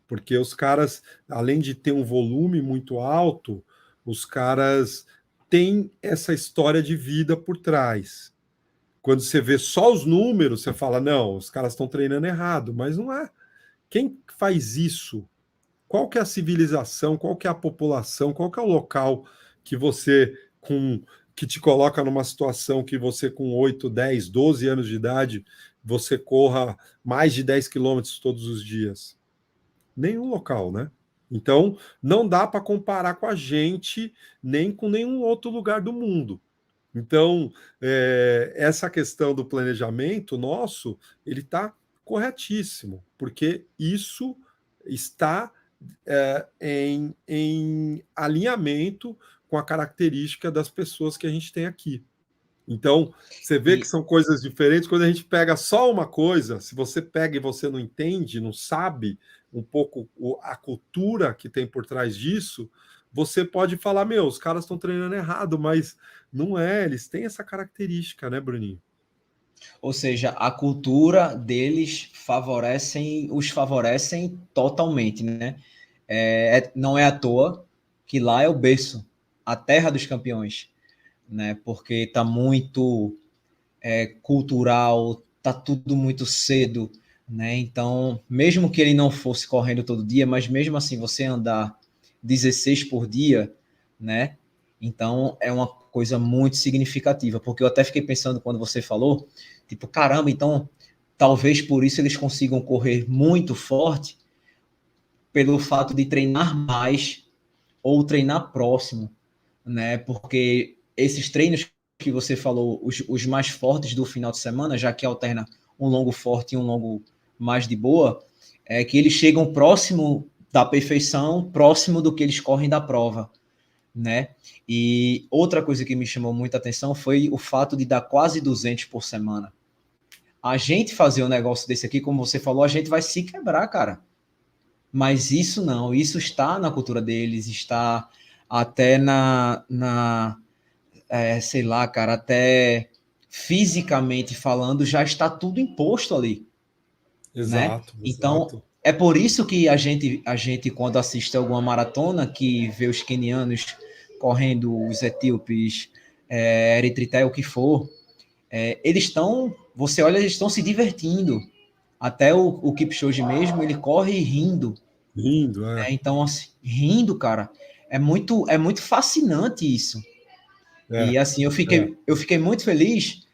B: porque os caras, além de ter um volume muito alto, os caras têm essa história de vida por trás. Quando você vê só os números, você fala, não, os caras estão treinando errado, mas não é. Quem faz isso? Qual que é a civilização, qual que é a população, qual que é o local que você que te coloca numa situação que você com 8, 10, 12 anos de idade, você corra mais de 10 quilômetros todos os dias? Nenhum local, né? Então, não dá para comparar com a gente, nem com nenhum outro lugar do mundo. Então, essa questão do planejamento nosso, ele está corretíssimo, porque isso está em alinhamento com a característica das pessoas que a gente tem aqui. Então, você vê que
A: E,
B: são coisas diferentes. Quando a gente pega só uma coisa, se você pega e você não entende, não sabe um pouco a cultura que tem por trás disso, você pode falar, meu, os caras estão treinando errado, mas não é, eles têm essa característica, né, Bruninho?
A: ou seja, a cultura deles os favorecem totalmente, né? Não é à toa que lá é o berço, a terra dos campeões, né? Porque tá muito cultural, tá tudo muito cedo, né? Então, mesmo que ele não fosse correndo todo dia, mas mesmo assim você andar 16 por dia, né? Então é uma coisa muito significativa, porque eu até fiquei pensando quando você falou, tipo, caramba, então talvez por isso eles consigam correr muito forte pelo fato de treinar mais ou treinar próximo, né? Porque esses treinos que você falou, os mais fortes do final de semana, já que alterna um longo forte e um longo mais de boa, é que eles chegam próximo da perfeição, próximo do que eles correm da prova, né? E outra coisa que me chamou muita atenção foi o fato de dar quase 200 por semana. A gente fazer um negócio desse aqui, como você falou, a gente vai se quebrar, cara. Mas isso não, isso está na cultura deles, está até sei lá, cara, até fisicamente falando, já está tudo imposto ali, né?
B: Exato,
A: Então,
B: exato.
A: é por isso que a gente quando assiste alguma maratona, que vê os quenianos correndo, os etíopes, eritreia, o que for, eles estão, você olha, eles estão se divertindo. Até o Kipchoge mesmo, ele corre rindo.
B: Lindo,
A: Né? Então, assim, rindo, cara, é muito fascinante isso.
B: é,
A: E assim, eu
B: é,
A: fiquei, eu fiquei muito feliz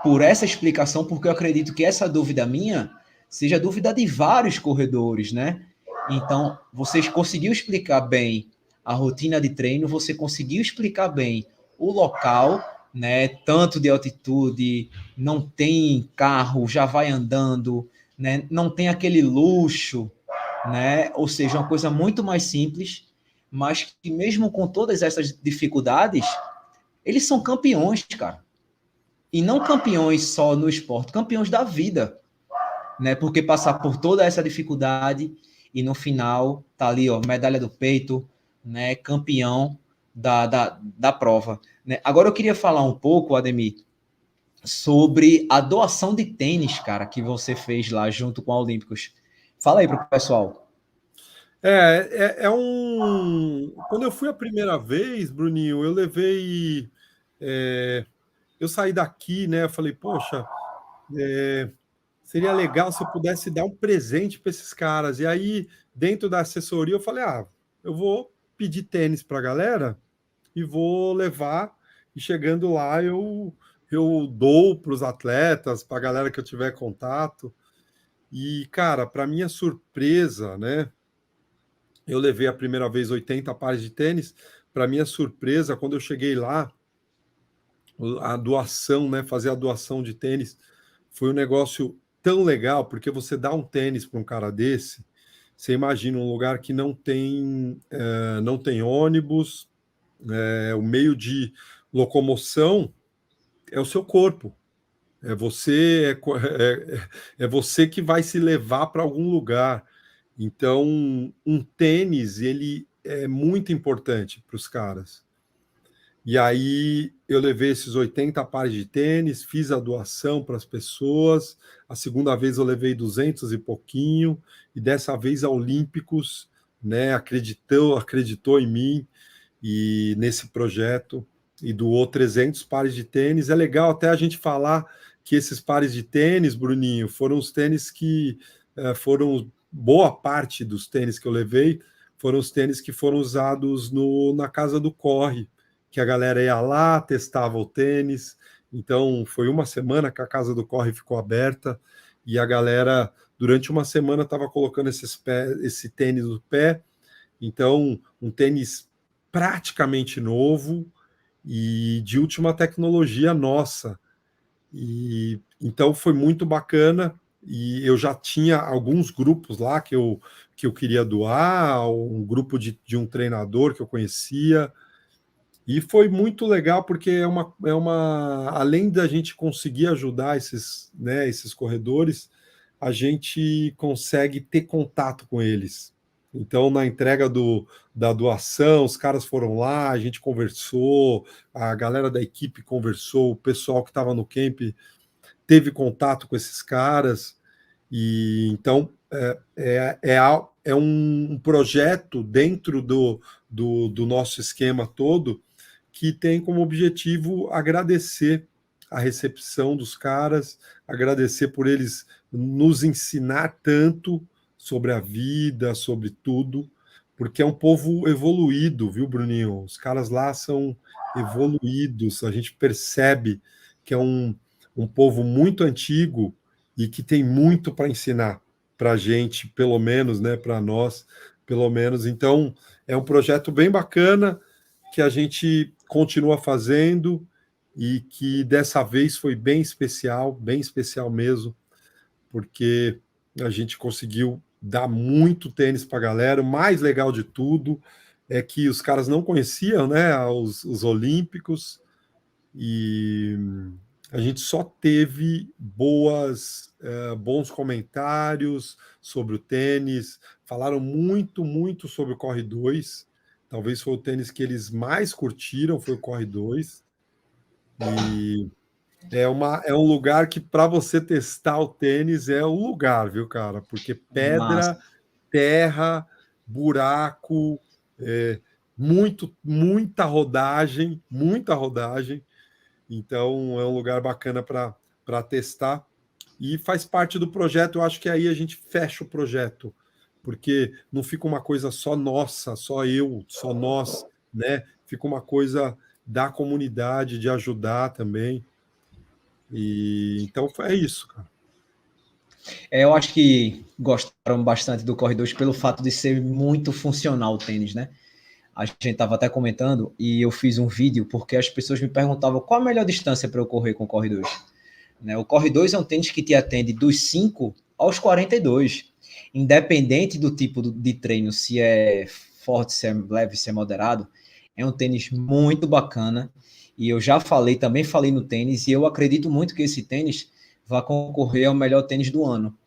A: por essa explicação, porque eu acredito que essa dúvida minha seja dúvida de vários corredores, né? Então, vocês conseguiu explicar bem a rotina de treino, você conseguiu explicar bem o local, né? Tanto de altitude, não tem carro, já vai andando, né? Não tem aquele luxo, né? Ou seja, uma coisa muito mais simples, mas que mesmo com todas essas dificuldades, eles são campeões, cara. E não campeões só no esporte, campeões da vida, né? Porque passar por toda essa dificuldade e no final tá ali, ó, medalha do peito, né? Campeão da prova. Né? Agora eu queria falar um pouco, Ademir, sobre a doação de tênis, cara, que você fez lá junto com a Olímpicos. Fala aí pro pessoal.
B: Quando eu fui a primeira vez, Bruninho, eu levei. é, eu saí daqui, né? Eu falei, poxa, seria legal se eu pudesse dar um presente para esses caras. E aí, dentro da assessoria, eu falei, eu vou pedir tênis para a galera e vou levar. E chegando lá, eu dou para os atletas, para a galera que eu tiver contato. E, cara, para minha surpresa, né? Eu levei a primeira vez 80 pares de tênis. Para minha surpresa, quando eu cheguei lá, a doação, né, fazer a doação de tênis foi um negócio tão legal, porque você dá um tênis para um cara desse, você imagina um lugar que não tem ônibus, o meio de locomoção é o seu corpo. É você que vai se levar para algum lugar. Então, um tênis, ele é muito importante para os caras. E aí eu levei esses 80 pares de tênis, fiz a doação para as pessoas. A segunda vez eu levei 200 e pouquinho, e dessa vez a Olímpicos, né, acreditou em mim e nesse projeto e doou 300 pares de tênis. É legal até a gente falar que esses pares de tênis, Bruninho, foram os tênis que foram boa parte dos tênis que eu levei, foram os tênis que foram usados na casa do Corre, que a galera ia lá, testava o tênis. Então, foi uma semana que a casa do Corre ficou aberta e a galera, durante uma semana, estava colocando esse tênis no pé. Então, um tênis praticamente novo e de última tecnologia nossa. E então foi muito bacana. E eu já tinha alguns grupos lá que eu queria doar, um grupo de um treinador que eu conhecia. E foi muito legal porque além da gente conseguir ajudar esses corredores, a gente consegue ter contato com eles. Então, na entrega da doação, os caras foram lá, a gente conversou, a galera da equipe conversou, o pessoal que estava no camp teve contato com esses caras. E então é um projeto dentro do nosso esquema todo que tem como objetivo agradecer a recepção dos caras, agradecer por eles nos ensinar tanto sobre a vida, sobre tudo, porque é um povo evoluído, viu, Bruninho? Os caras lá são evoluídos, a gente percebe que é um povo muito antigo e que tem muito para ensinar para a gente, pelo menos, né, para nós, pelo menos. Então, é um projeto bem bacana que a gente continua fazendo e que dessa vez foi bem especial mesmo, porque a gente conseguiu dar muito tênis para a galera. O mais legal de tudo é que os caras não conheciam, né, os Olímpicos, e a gente só teve bons comentários sobre o tênis, falaram muito, muito sobre o Corre 2. Talvez foi o tênis que eles mais curtiram, foi o Corre 2. E é um lugar que, para você testar o tênis, é o lugar, viu, cara? Porque
A: Massa.
B: pedra, terra, buraco, muita rodagem, muita rodagem. Então, é um lugar bacana para testar. E faz parte do projeto, eu acho que aí a gente fecha o projeto, porque não fica uma coisa só nossa, só eu, só nós, né? Fica uma coisa da comunidade, de ajudar também. E então é isso, cara.
A: Eu acho que gostaram bastante do Corre 2 pelo fato de ser muito funcional o tênis, né? A gente estava até comentando e eu fiz um vídeo porque as pessoas me perguntavam qual a melhor distância para eu correr com o Corre 2. Né? O Corre 2 é um tênis que te atende dos 5 aos 42, independente do tipo de treino, se é forte, se é leve, se é moderado. É um tênis muito bacana e eu já falei, também falei no tênis, e eu acredito muito que esse tênis vai concorrer ao melhor tênis do ano,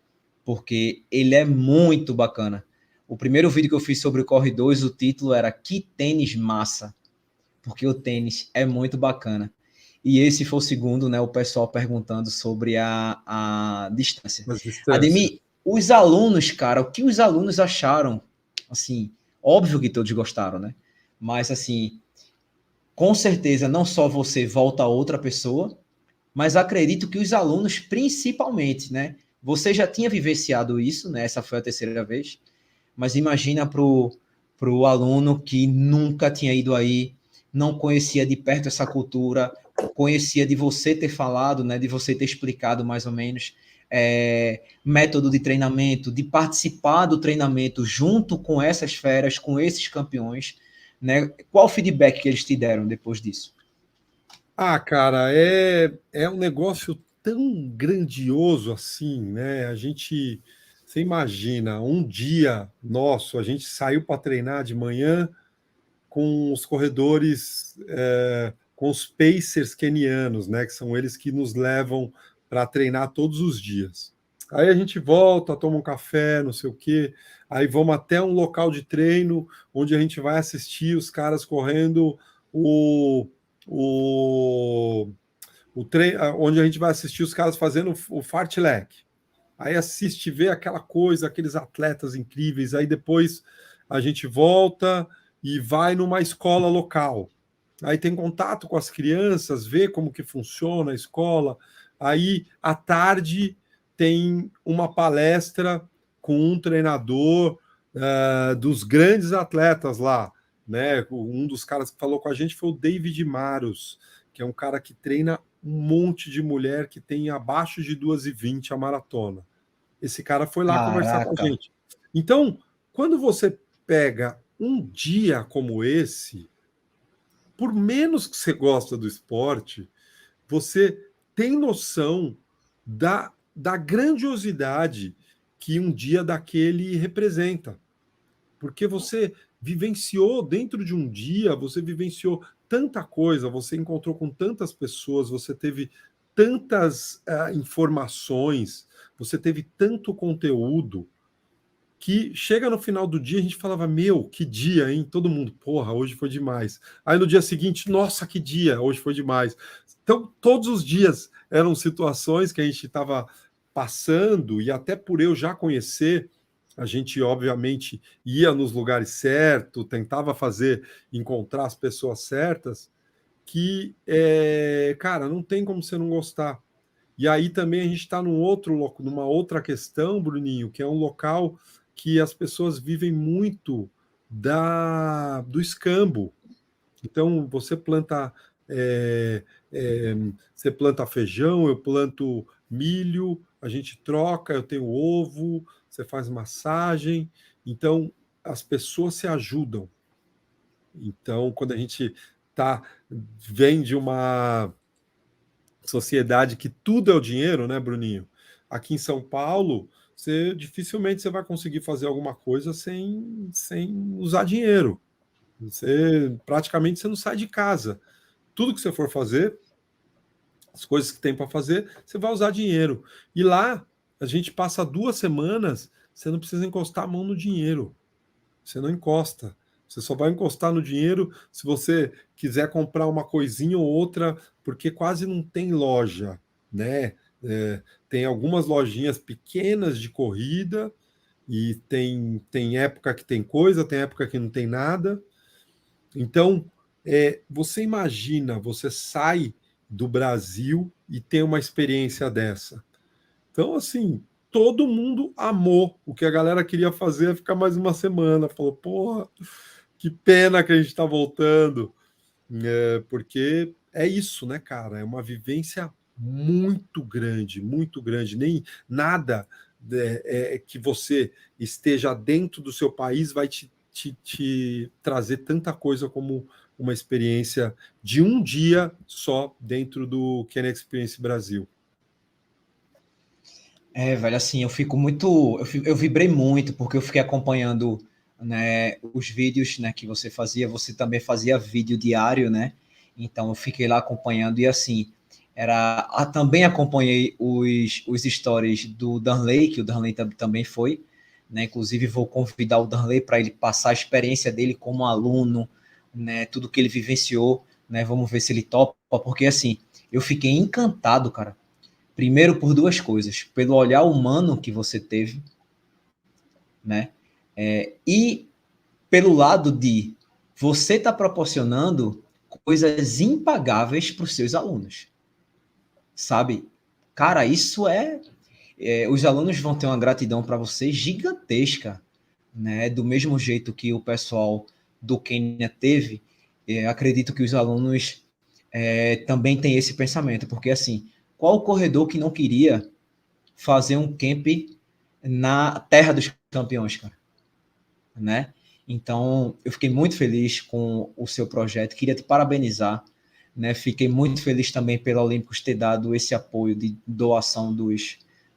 A: porque ele é muito bacana. O primeiro vídeo que eu fiz sobre o Corre 2, o título era Que Tênis Massa, porque o tênis é muito bacana. E esse foi o segundo, né? O pessoal perguntando sobre a distância.
B: As distâncias.
A: Ademir, os alunos, cara, o que os alunos acharam? Assim, óbvio que todos gostaram, né? Mas, assim, com certeza, não só você volta a outra pessoa, mas acredito que os alunos, principalmente, né? Você já tinha vivenciado isso, né? Essa foi a terceira vez, mas imagina pro aluno que nunca tinha ido aí, não conhecia de perto essa cultura, conhecia de você ter falado, né? De você ter explicado mais ou menos método de treinamento, de participar do treinamento junto com essas feras, com esses campeões, né? Qual o feedback que eles te deram depois disso?
B: Ah, cara, é um negócio tão grandioso assim, né? Você imagina, um dia nosso, a gente saiu para treinar de manhã com os corredores, com os pacers kenianos, né? Que são eles que nos levam para treinar todos os dias. Aí a gente volta, toma um café, não sei o quê. Aí vamos até um local de treino onde a gente vai assistir os caras correndo o, o treino, onde a gente vai assistir os caras fazendo o fartlek. Aí assiste, vê aquela coisa, aqueles atletas incríveis. Aí depois a gente volta e vai numa escola local. Aí tem contato com as crianças, vê como que funciona a escola. Aí à tarde tem uma palestra com um treinador dos grandes atletas lá, né? Um dos caras que falou com a gente foi o David Maros, que é um cara que treina um monte de mulher que tem abaixo de 2:20 a maratona. Esse cara foi lá conversar com a
A: Caraca.
B: gente. Então, quando você pega um dia como esse, por menos que você gosta do esporte, você tem noção da grandiosidade que um dia daquele representa. Porque você vivenciou dentro de um dia, você vivenciou tanta coisa, você encontrou com tantas pessoas, você teve tantas informações, você teve tanto conteúdo que chega no final do dia a gente falava, meu, que dia, hein? Todo mundo, porra, hoje foi demais. Aí no dia seguinte, nossa, que dia, hoje foi demais. Então, todos os dias eram situações que a gente estava passando, e até por eu já conhecer, a gente obviamente ia nos lugares certos, tentava encontrar as pessoas certas, que, cara, não tem como você não gostar. E aí também a gente está numa outra questão, Bruninho, que é um local que as pessoas vivem muito do escambo. Então é, é, você planta feijão, eu planto milho, a gente troca, eu tenho ovo, você faz massagem. Então as pessoas se ajudam. Então quando a gente vem de uma sociedade que tudo é o dinheiro, né, Bruninho? Aqui em São Paulo, dificilmente você vai conseguir fazer alguma coisa sem usar dinheiro. Praticamente você não sai de casa. Tudo que você for fazer, as coisas que tem para fazer, você vai usar dinheiro. E lá a gente passa 2 semanas, você não precisa encostar a mão no dinheiro. Você não encosta. Você só vai encostar no dinheiro se você quiser comprar uma coisinha ou outra, porque quase não tem loja, né? Tem algumas lojinhas pequenas de corrida e tem época que tem coisa, tem época que não tem nada. Então, você imagina, você sai do Brasil e ter uma experiência dessa. Então, assim, todo mundo amou. O que a galera queria fazer é ficar mais uma semana. Falou, porra, que pena que a gente está voltando. Porque é isso, né, cara? É uma vivência muito grande, muito grande. Nem nada que você esteja dentro do seu país vai te trazer tanta coisa como uma experiência de um dia só dentro do Kenya Experience Brasil.
A: Velho, assim, eu fico muito. Eu vibrei muito, porque eu fiquei acompanhando, né, os vídeos, né, que você fazia. Você também fazia vídeo diário, né? Então eu fiquei lá acompanhando, e assim, também acompanhei os stories do Danley, que o Danley também foi, né? Inclusive, vou convidar o Danley para ele passar a experiência dele como aluno, né? Tudo que ele vivenciou, né? Vamos ver se ele topa, porque assim, eu fiquei encantado, cara. Primeiro, por duas coisas: pelo olhar humano que você teve, né? E pelo lado de você estar proporcionando coisas impagáveis para os seus alunos, sabe? Cara, os alunos vão ter uma gratidão para você gigantesca, né? Do mesmo jeito que o pessoal do Quênia teve, acredito que os alunos também têm esse pensamento, porque assim, qual o corredor que não queria fazer um camp na terra dos campeões, cara, né? Então, eu fiquei muito feliz com o seu projeto, queria te parabenizar, né? Fiquei muito feliz também pela Olímpicos ter dado esse apoio de doação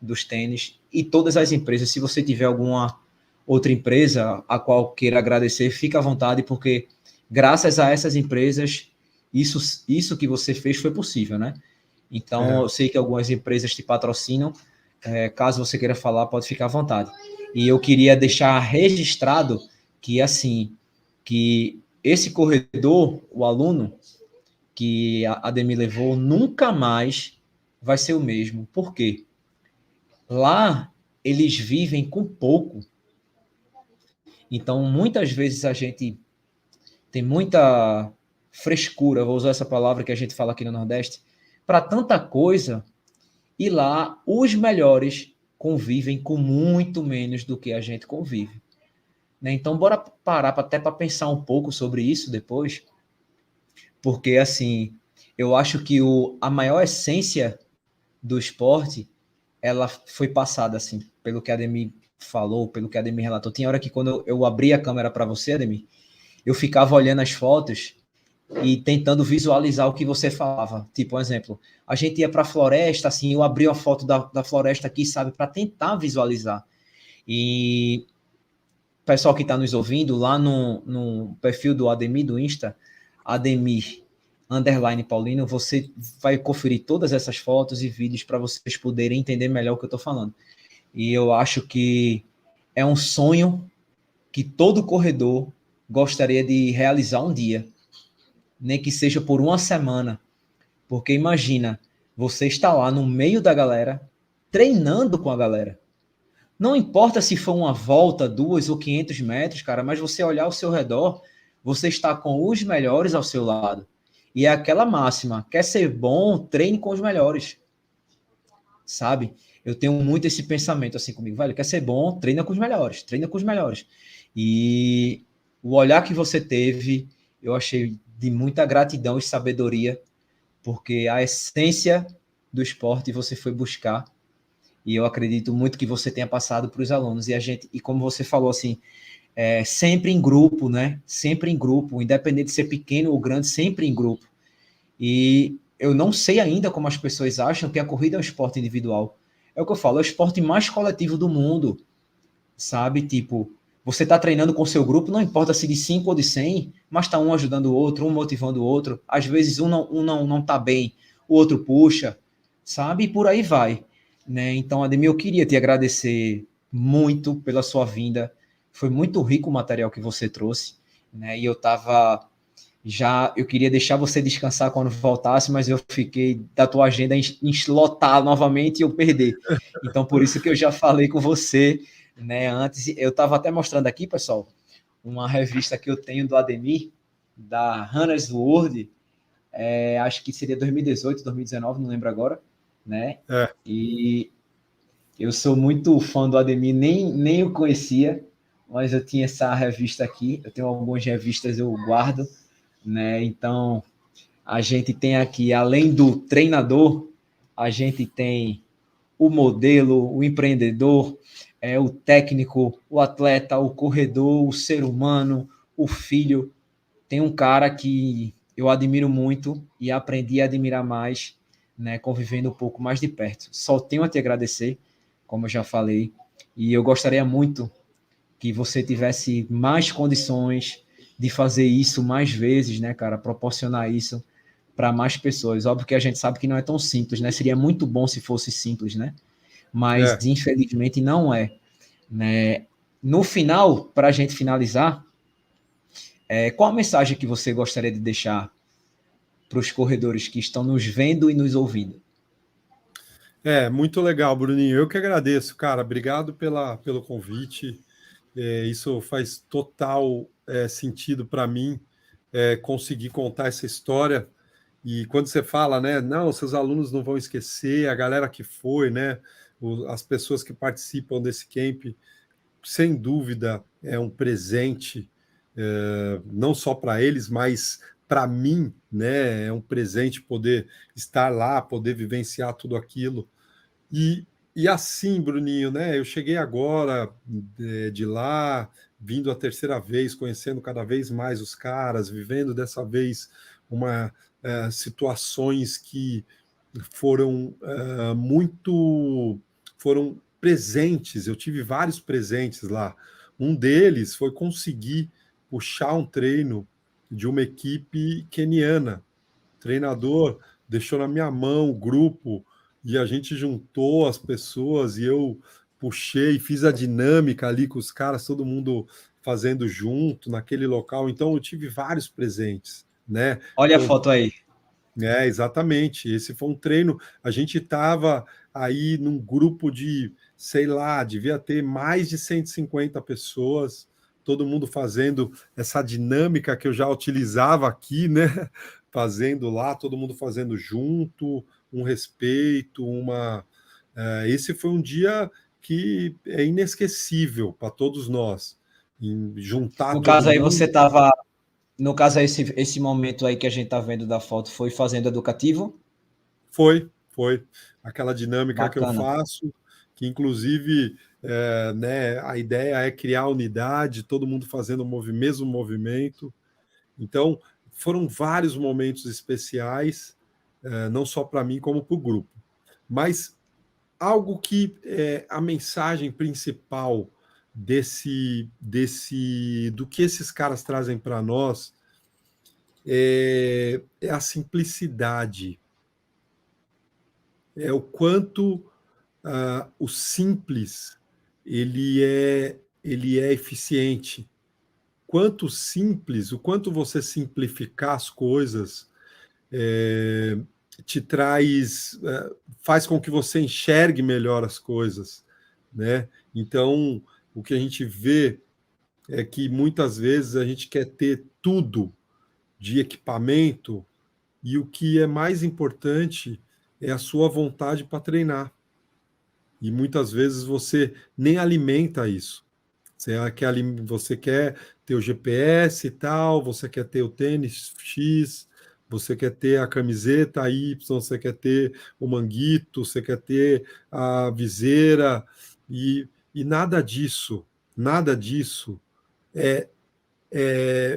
A: dos tênis, e todas as empresas. Se você tiver alguma outra empresa a qual queira agradecer, fica à vontade, porque graças a essas empresas, isso que você fez foi possível, né? Então, eu sei que algumas empresas te patrocinam. Caso você queira falar, pode ficar à vontade. E eu queria deixar registrado que, assim, que esse corredor, o aluno que a Ademir levou, nunca mais vai ser o mesmo. Por quê? Lá, eles vivem com pouco. Então, muitas vezes a gente tem muita frescura, vou usar essa palavra que a gente fala aqui no Nordeste, para tanta coisa. E lá, os melhores convivem com muito menos do que a gente convive, né? Então, bora parar até para pensar um pouco sobre isso depois, porque, assim, eu acho que a maior essência do esporte, ela foi passada, assim, pelo que a Ademir falou, pelo que a Ademir relatou. Tinha hora que, quando eu abri a câmera para você, Ademir, eu ficava olhando as fotos e tentando visualizar o que você falava. Tipo, um exemplo, a gente ia para a floresta, assim, eu abri uma foto da floresta aqui, sabe, para tentar visualizar. E o pessoal que está nos ouvindo, lá no perfil do Ademir, do Insta, Ademir _Paulino, você vai conferir todas essas fotos e vídeos para vocês poderem entender melhor o que eu estou falando. E eu acho que é um sonho que todo corredor gostaria de realizar um dia, nem que seja por uma semana. Porque imagina, você está lá no meio da galera, treinando com a galera. Não importa se for uma volta, 2 ou 500 metros, cara, mas você olhar ao seu redor, você está com os melhores ao seu lado. E é aquela máxima: quer ser bom, treine com os melhores. Sabe? Eu tenho muito esse pensamento assim comigo, velho, quer ser bom, treina com os melhores, treina com os melhores. E o olhar que você teve, eu achei de muita gratidão e sabedoria, porque a essência do esporte você foi buscar, e eu acredito muito que você tenha passado para os alunos. E como você falou, assim, sempre em grupo, né? Sempre em grupo, independente de ser pequeno ou grande, sempre em grupo. E eu não sei ainda como as pessoas acham que a corrida é um esporte individual. É o que eu falo, é o esporte mais coletivo do mundo, sabe? Tipo, você está treinando com o seu grupo, não importa se de 5 ou de 100, mas está um ajudando o outro, um motivando o outro. Às vezes um não tá bem, o outro puxa, sabe? E por aí vai, né? Então, Ademir, eu queria te agradecer muito pela sua vinda. Foi muito rico o material que você trouxe, né? E eu queria deixar você descansar quando voltasse, mas eu fiquei da tua agenda lotar novamente e eu perder. Então, por isso que eu já falei com você, né, antes. Eu estava até mostrando aqui, pessoal, uma revista que eu tenho do Ademir, da Runner's World, acho que seria 2018, 2019, não lembro agora, né?
B: É,
A: E eu sou muito fã do Ademir, nem o conhecia, mas eu tinha essa revista aqui, eu tenho algumas revistas, eu guardo, né? Então, a gente tem aqui, além do treinador, a gente tem o modelo, o empreendedor, o técnico, o atleta, o corredor, o ser humano, o filho. Tem um cara que eu admiro muito e aprendi a admirar mais, né, convivendo um pouco mais de perto. Só tenho a te agradecer, como eu já falei, e eu gostaria muito que você tivesse mais condições de fazer isso mais vezes, né, cara, proporcionar isso para mais pessoas. Óbvio que a gente sabe que não é tão simples, né? Seria muito bom se fosse simples, né? Mas
B: é.
A: infelizmente não é, né? No final, para a gente finalizar, qual a mensagem que você gostaria de deixar para os corredores que estão nos vendo e nos ouvindo?
B: Muito legal, Bruninho. Eu que agradeço, cara. Obrigado pelo convite. Isso faz total sentido para mim, conseguir contar essa história. E quando você fala, né, não, seus alunos não vão esquecer, a galera que foi, né, as pessoas que participam desse camp, sem dúvida é um presente, não só para eles, mas para mim, né, é um presente poder estar lá, poder vivenciar tudo aquilo. E, e assim, Bruninho, né? Eu cheguei agora de lá, vindo a terceira vez, conhecendo cada vez mais os caras, vivendo dessa vez uma situações que foram foram presentes. Eu tive vários presentes lá. Um deles foi conseguir puxar um treino de uma equipe queniana. O treinador deixou na minha mão o grupo e a gente juntou as pessoas e eu puxei, fiz a dinâmica ali com os caras, todo mundo fazendo junto naquele local. Então eu tive vários presentes, né?
A: Olha a foto aí.
B: Exatamente. Esse foi um treino. A gente estava aí num grupo de, sei lá, devia ter mais de 150 pessoas, todo mundo fazendo essa dinâmica que eu já utilizava aqui, né? Fazendo lá, todo mundo fazendo junto, um respeito, uma. Esse foi um dia que é inesquecível para todos nós. Em juntar
A: No
B: todo
A: caso aí você
B: mundo.
A: estava, no caso aí, esse momento aí que a gente está vendo da foto foi fazendo educativo?
B: Foi aquela dinâmica que eu
A: Bacana.
B: faço, que inclusive né, a ideia é criar unidade, todo mundo fazendo o mesmo movimento. Então, foram vários momentos especiais, não só para mim, como para o grupo. Mas algo que a mensagem principal do que esses caras trazem para nós é a simplicidade, é o quanto o simples ele é eficiente. Quanto simples, o quanto você simplificar as coisas é, te traz, faz com que você enxergue melhor as coisas, né? Então, o que a gente vê é que muitas vezes a gente quer ter tudo de equipamento e o que é mais importante é a sua vontade para treinar. E muitas vezes você nem alimenta isso. Você quer ter o GPS e tal, você quer ter o tênis X, você quer ter a camiseta Y, você quer ter o manguito, você quer ter a viseira, e nada disso é,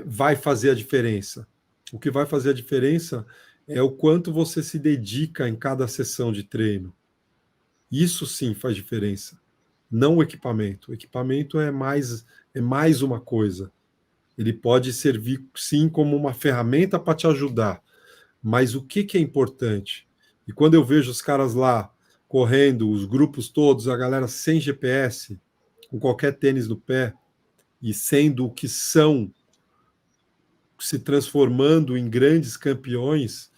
B: vai fazer a diferença. O que vai fazer a diferença é o quanto você se dedica em cada sessão de treino. Isso sim faz diferença, não o equipamento. O equipamento é mais uma coisa. Ele pode servir sim como uma ferramenta para te ajudar, mas o que é importante? E quando eu vejo os caras lá correndo, os grupos todos, a galera sem GPS, com qualquer tênis no pé, e sendo o que são, se transformando em grandes campeões,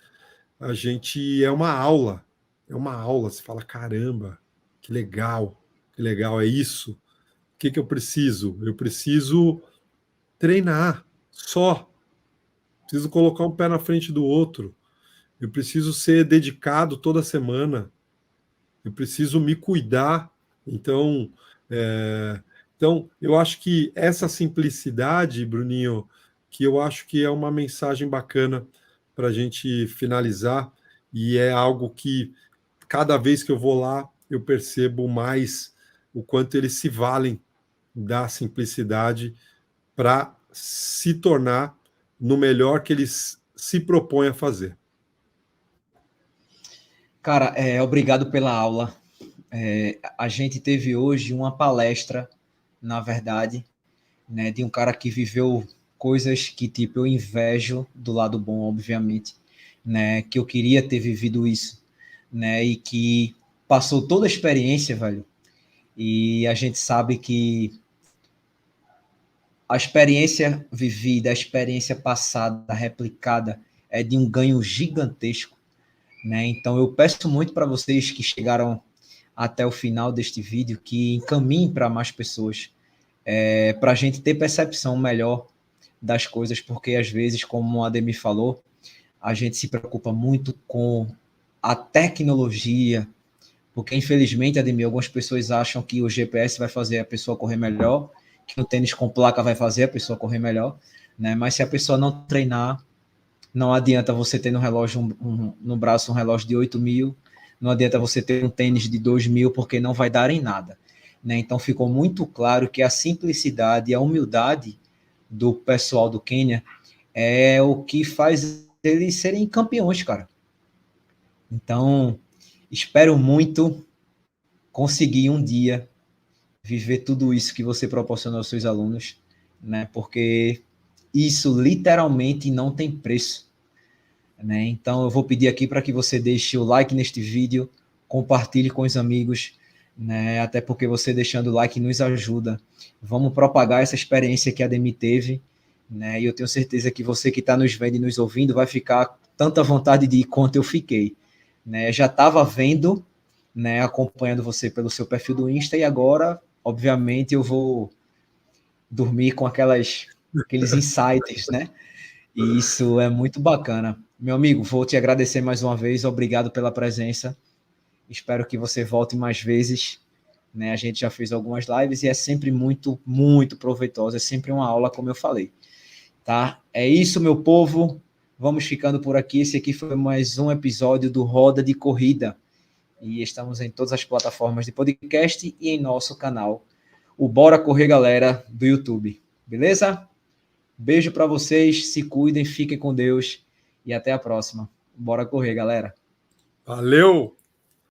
B: a gente é uma aula. Você fala, caramba, que legal, é isso. O que eu preciso? Eu preciso treinar só. Preciso colocar um pé na frente do outro. eu preciso ser dedicado toda semana, eu preciso me cuidar. Então, eu acho que essa simplicidade, Bruninho, que eu acho que é uma mensagem bacana para a gente finalizar, e é algo que cada vez que eu vou lá, eu percebo mais o quanto eles se valem da simplicidade para se tornar no melhor que eles se propõem a fazer.
A: Cara, obrigado pela aula. A gente teve hoje uma palestra, na verdade, né, de um cara que viveu coisas que, tipo, eu invejo do lado bom, obviamente, né, que eu queria ter vivido isso, né, e que passou toda a experiência, velho, e a gente sabe que a experiência vivida, a experiência passada, replicada, é de um ganho gigantesco, né, então eu peço muito para vocês que chegaram até o final deste vídeo, que encaminhem para mais pessoas, para a gente ter percepção melhor das coisas, porque às vezes, como o Ademir falou, a gente se preocupa muito com a tecnologia, porque infelizmente, Ademir, algumas pessoas acham que o GPS vai fazer a pessoa correr melhor, que o tênis com placa vai fazer a pessoa correr melhor, né? Mas se a pessoa não treinar, não adianta você ter no relógio no braço um relógio de 8.000, não adianta você ter um tênis de 2.000, porque não vai dar em nada, né? Então ficou muito claro que a simplicidade e a humildade do pessoal do Quênia é o que faz eles serem campeões, cara. Então, espero muito conseguir um dia viver tudo isso que você proporcionou aos seus alunos, né? Porque isso literalmente não tem preço, né? Então, eu vou pedir aqui para que você deixe o like neste vídeo, compartilhe com os amigos, né? Até porque você deixando o like nos ajuda. Vamos propagar essa experiência que a Ademir teve, né? E eu tenho certeza que você que está nos vendo e nos ouvindo vai ficar tanta vontade de ir quanto eu fiquei, né? Já estava vendo, né? Acompanhando você pelo seu perfil do Insta e agora, obviamente, eu vou dormir com aqueles insights, né? E isso é muito bacana. Meu amigo, vou te agradecer mais uma vez, obrigado pela presença. Espero que você volte mais vezes, né? A gente já fez algumas lives e é sempre muito, muito proveitosa, é sempre uma aula, como eu falei, tá? É isso, meu povo. Vamos ficando por aqui. Esse aqui foi mais um episódio do Roda de Corrida. E estamos em todas as plataformas de podcast e em nosso canal, o Bora Correr Galera do YouTube. Beleza? Beijo para vocês, se cuidem, fiquem com Deus e até a próxima. Bora correr, galera.
B: Valeu!